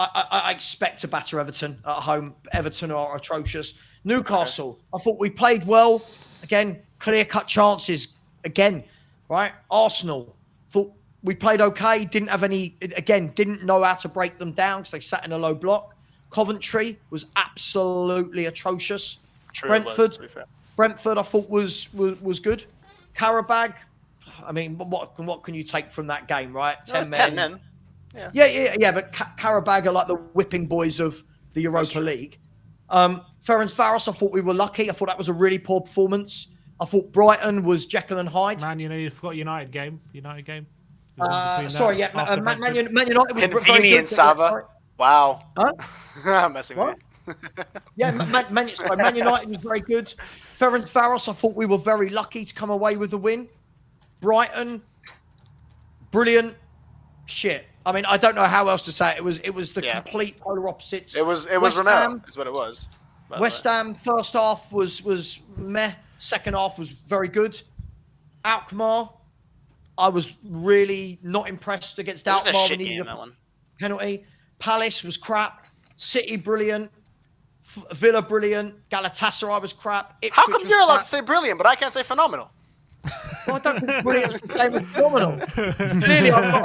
I expect to batter Everton at home. Everton are atrocious. Newcastle, I thought we played well. Again, clear-cut chances. Again, right? Arsenal, thought we played okay. Didn't have any, again, didn't know how to break them down because they sat in a low block. Coventry was absolutely atrocious. True, it was, to be fair. Brentford, I thought was good. Karabag, I mean, what can you take from that game, right? No, it's 10 men. Yeah, but Karabag are like the whipping boys of the Europa League. Ferencvaros, I thought we were lucky. I thought that was a really poor performance. I thought Brighton was Jekyll and Hyde. Man, you forgot United game. It was in between Man after United was very Convenient, good. Sava. Wow. Huh? I'm messing with What? you. Yeah, Man United was very good. Ferencvaros, I thought we were very lucky to come away with the win. Brighton, brilliant. Shit. I mean, I don't know how else to say it. It was the complete polar opposites. It was West Romero, Ham, is what it was. West Ham first half was meh. Second half was very good. Alkmaar, I was really not impressed against It was a Alkmaar. shit We needed game, a that one. penalty. Palace was crap. City brilliant. Villa brilliant. Galatasaray was crap. How Ipswich come was you're allowed crap. to say brilliant, but I can't say phenomenal? Well, I don't think brilliant's the same as phenomenal. Clearly, I'm not.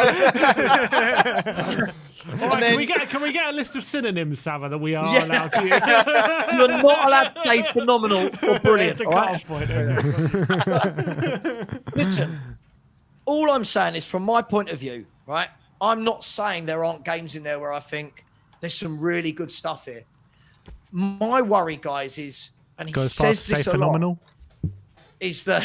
All right, can we get a list of synonyms, Sava, that we are allowed to use? You're not allowed to say phenomenal or brilliant. That's the all right? cut-off point. Listen, all I'm saying is, from my point of view, right? I'm not saying there aren't games in there where I think there's some really good stuff here. My worry, guys, is, and he Goes fast says to say this a phenomenal. lot. is that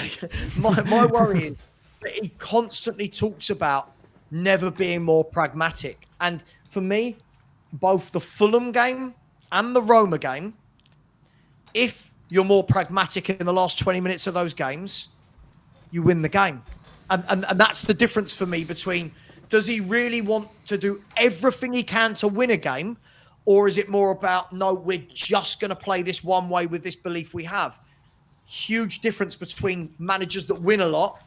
my worry is that he constantly talks about never being more pragmatic. And for me, both the Fulham game and the Roma game, if you're more pragmatic in the last 20 minutes of those games, you win the game. And that's the difference for me between, does he really want to do everything he can to win a game? Or is it more about, no, we're just going to play this one way with this belief we have? Huge difference between managers that win a lot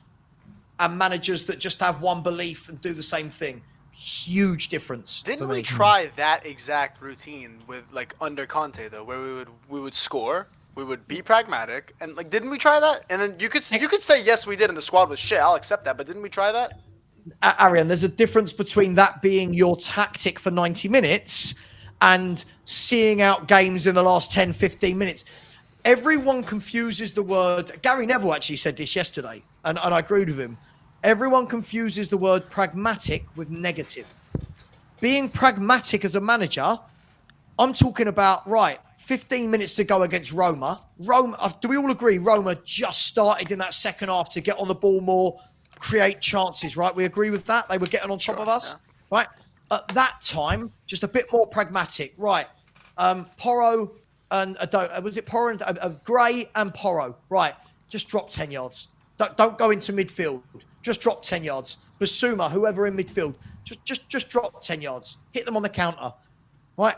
and managers that just have one belief and do the same thing. Huge difference. Didn't we try that exact routine with like under Conte though, where we would score, we would be pragmatic, and like didn't we try that? And then you could say yes we did, and the squad was shit. I'll accept that, but didn't we try that? Arian, there's a difference between that being your tactic for 90 minutes and seeing out games in the last 10, 15 minutes. Everyone confuses the word. Gary Neville actually said this yesterday, and I agreed with him. Everyone confuses the word pragmatic with negative. Being pragmatic as a manager, I'm talking about, right, 15 minutes to go against Roma. Do we all agree Roma just started in that second half to get on the ball more, create chances, right? We agree with that? They were getting on top of us, right? At that time, just a bit more pragmatic, right? Porro and was it Porro and Gray and Porro, right? Just drop 10 yards. Don't go into midfield. Just drop 10 yards. Basuma, whoever in midfield, just drop 10 yards. Hit them on the counter, right?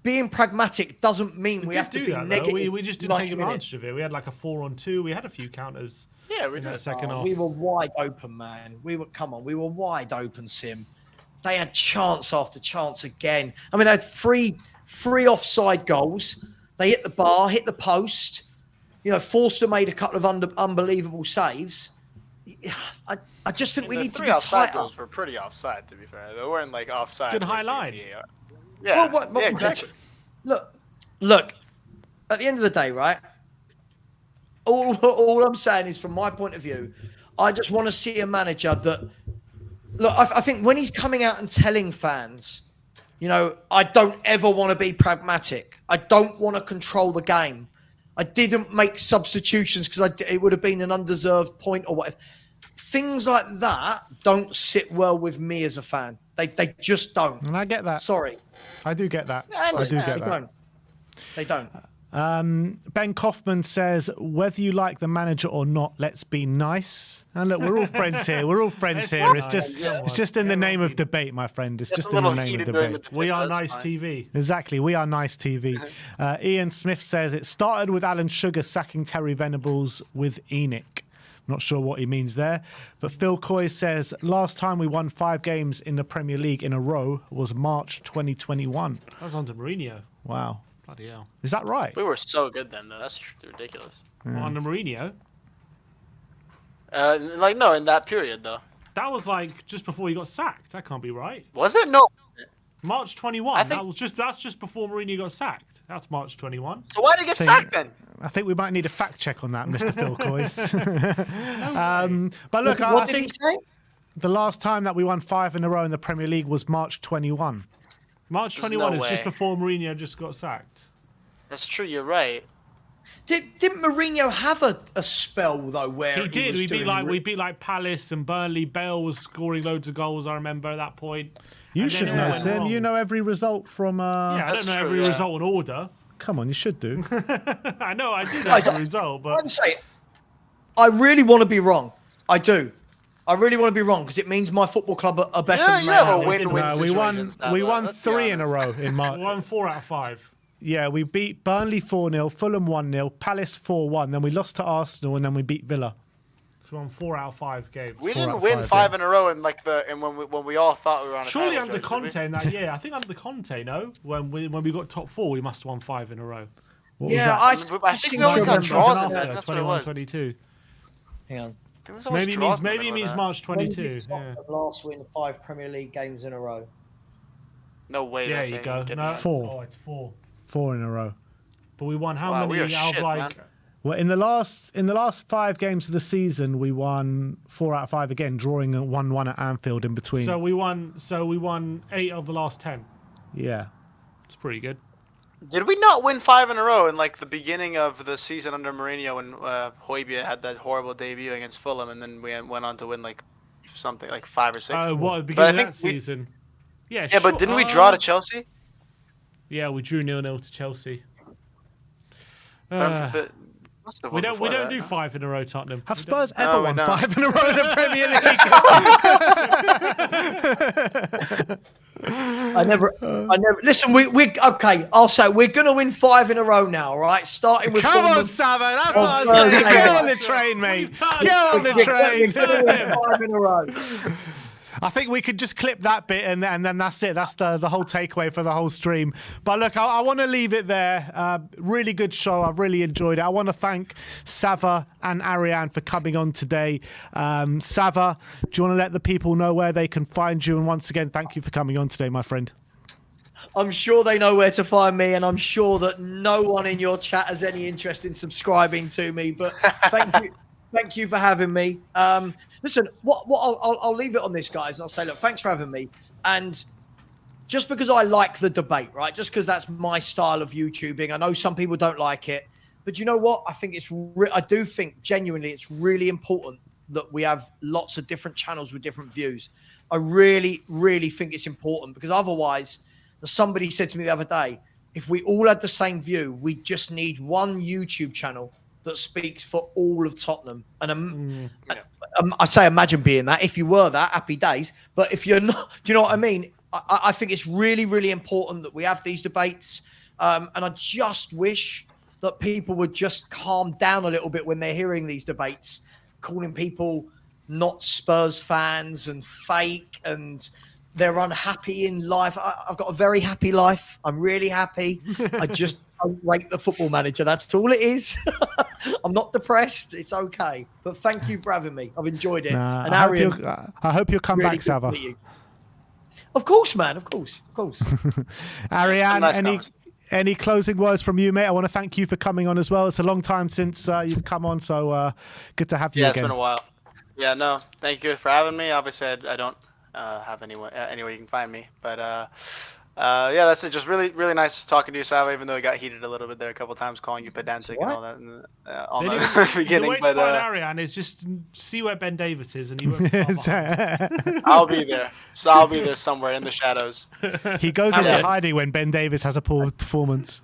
Being pragmatic doesn't mean we have to be negative. We just didn't take advantage of it. We had like a 4-on-2. We had a few counters. Yeah, we did. That second half. We were wide open, man. We were wide open, Sim. They had chance after chance again. I mean, they had three offside goals. They hit the bar, hit the post. You know, Forster made a couple of unbelievable saves. I just think we need to be tighter. Three offside goals were pretty offside, to be fair. They weren't like offside. Good high line. Yeah, yeah, exactly. Look. At the end of the day, right? All I'm saying is, from my point of view, I just want to see a manager that. Look, I think when he's coming out and telling fans, you know, I don't ever want to be pragmatic. I don't want to control the game. I didn't make substitutions because it would have been an undeserved point or whatever. Things like that don't sit well with me as a fan. They just don't. And I get that. Sorry. I do get that. I do get that. They don't. Ben Kaufman says, whether you like the manager or not, let's be nice. And look, we're all friends here. We're all friends here. It's just in the name of debate, my friend. It's just in the name of debate. We are nice TV. Exactly. We are nice TV. Ian Smith says, it started with Alan Sugar sacking Terry Venables with Enoch. Not sure what he means there. But Phil Coy says, last time we won 5 games in the Premier League in a row was March 2021. That was under Mourinho. Wow. Bloody hell. Is that right? We were so good then, though. That's ridiculous. Well, under Mourinho? No, in that period, though. That was like just before he got sacked. That can't be right. Was it? No. March 21. That's just before Mourinho got sacked. That's March 21. So why did he get sacked then? I think we might need a fact check on that, Mr. Phil Coys. But look, what I did think he say? the last time that we won 5 in a row in the Premier League was March 21. March 21 is just before Mourinho just got sacked. That's true. You're right. Didn't Mourinho have a spell though where he did? Was we beat like Palace and Burnley. Bale was scoring loads of goals. I remember at that point. You should know, Sim. You know every result from. Yeah, I don't know every result in order. Come on, you should do. I know, I do know every result, but I'm saying, I really want to be wrong. I do. I really want to be wrong because it means my football club are better than we won 3 in a row in March. We won 4 out of 5. Yeah, we beat Burnley 4-0, Fulham 1-0, Palace 4-1. Then we lost to Arsenal, and then we beat Villa. So we won 4 out of 5 games. We didn't win 5 in a row in when we all thought we were on a surely title under Conte in that year. I think under Conte, no. When we got top 4, we must have won 5 in a row. I think we always got draws in that. That's what it was. 22. Hang on. Maybe it means March 22. Yeah. Last win 5 Premier League games in a row. No way. There you go. No, 4. Oh, it's 4. 4 in a row. But we won how many out of like? Man. Well, in the last 5 games of the season, we won 4 out of 5 again, drawing 1-1 at Anfield in between. So we won 8 of the last 10. Yeah, it's pretty good. Did we not win 5 in a row in like the beginning of the season under Mourinho when Højbjerg had that horrible debut against Fulham, and then we went on to win like something like 5 or 6? Oh, what, at the But I beginning of think that season? Yeah, Yeah, but didn't we draw to Chelsea? Yeah, we drew 0-0 to Chelsea. But what's the We one don't before that? do 5 in a row, Tottenham. Have We Spurs don't. ever we won don't. 5 in a row in the Premier League? I never. Listen, we okay. I'll say we're gonna win 5 in a row now. All right, starting with. Come on, Bournemouth. Sava. That's Oh, what I'm saying. okay. Get on the train, mate. Get on the train. We're gonna win 5 in a row. I think we could just clip that bit and then that's it. That's the whole takeaway for the whole stream. But look, I want to leave it there. Really good show. I've really enjoyed it. I want to thank Sava and Ariane for coming on today. Sava, do you want to let the people know where they can find you? And once again, thank you for coming on today, my friend. I'm sure they know where to find me, and I'm sure that no one in your chat has any interest in subscribing to me. But thank you for having me. Listen, I'll leave it on this, guys. I'll say, look, thanks for having me. And just because I like the debate, right? Just because that's my style of YouTubing. I know some people don't like it, but you know what? I think I do think genuinely it's really important that we have lots of different channels with different views. I really, really think it's important because otherwise, as somebody said to me the other day, if we all had the same view, we just need one YouTube channel that speaks for all of Tottenham. And I say imagine being that. If you were that, happy days. But if you're not, do you know what I mean? I think it's really, really important that we have these debates. And I just wish that people would just calm down a little bit when they're hearing these debates, calling people not Spurs fans and fake and they're unhappy in life. I've got a very happy life. I'm really happy. I just don't rate the Football Manager. That's all it is. I'm not depressed. It's okay. But thank you for having me. I've enjoyed it. And I hope you'll come back, Sava. Of course, man. Of course. Ariane, Nice any closing words from you, mate? I want to thank you for coming on as well. It's a long time since you've come on, so good to have you again. It's been a while. Yeah, no, thank you for having me. Obviously, I don't have anywhere you can find me, but yeah, that's it. Just really, really nice talking to you, Sava. Even though it got heated a little bit there a couple times, calling you pedantic and all that in the beginning. The way to find Ariane is just see where Ben Davis is, and he won't. I'll be there. So I'll be there somewhere in the shadows. He goes into hiding when Ben Davis has a poor performance.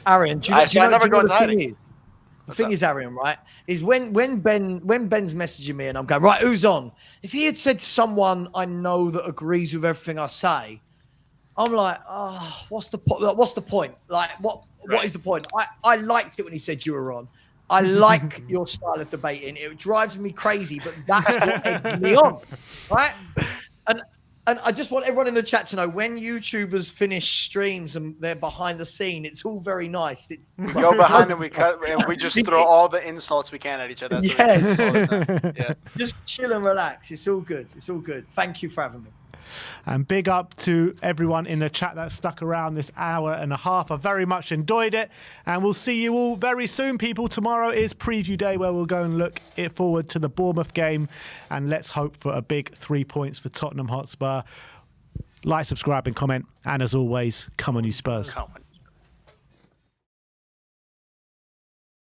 Ariane, do you know into hiding. The thing is, Ariane, right, is when Ben's messaging me and I'm going, right, who's on? If he had said to someone I know that agrees with everything I say, I'm like, oh, what's the point? Like, what is the point? I liked it when he said you were on. I like your style of debating. It drives me crazy, but that's what egged me on, right? And I just want everyone in the chat to know when YouTubers finish streams and they're behind the scene, it's all very nice. Go behind and we just throw all the insults we can at each other. Yes. Yeah. Just chill and relax. It's all good. It's all good. Thank you for having me. And big up to everyone in the chat that stuck around this hour and a half. I very much enjoyed it. And we'll see you all very soon, people. Tomorrow is preview day where we'll go and look forward to the Bournemouth game. And let's hope for a big 3 points for Tottenham Hotspur. Like, subscribe and comment. And as always, come on you Spurs. Come on.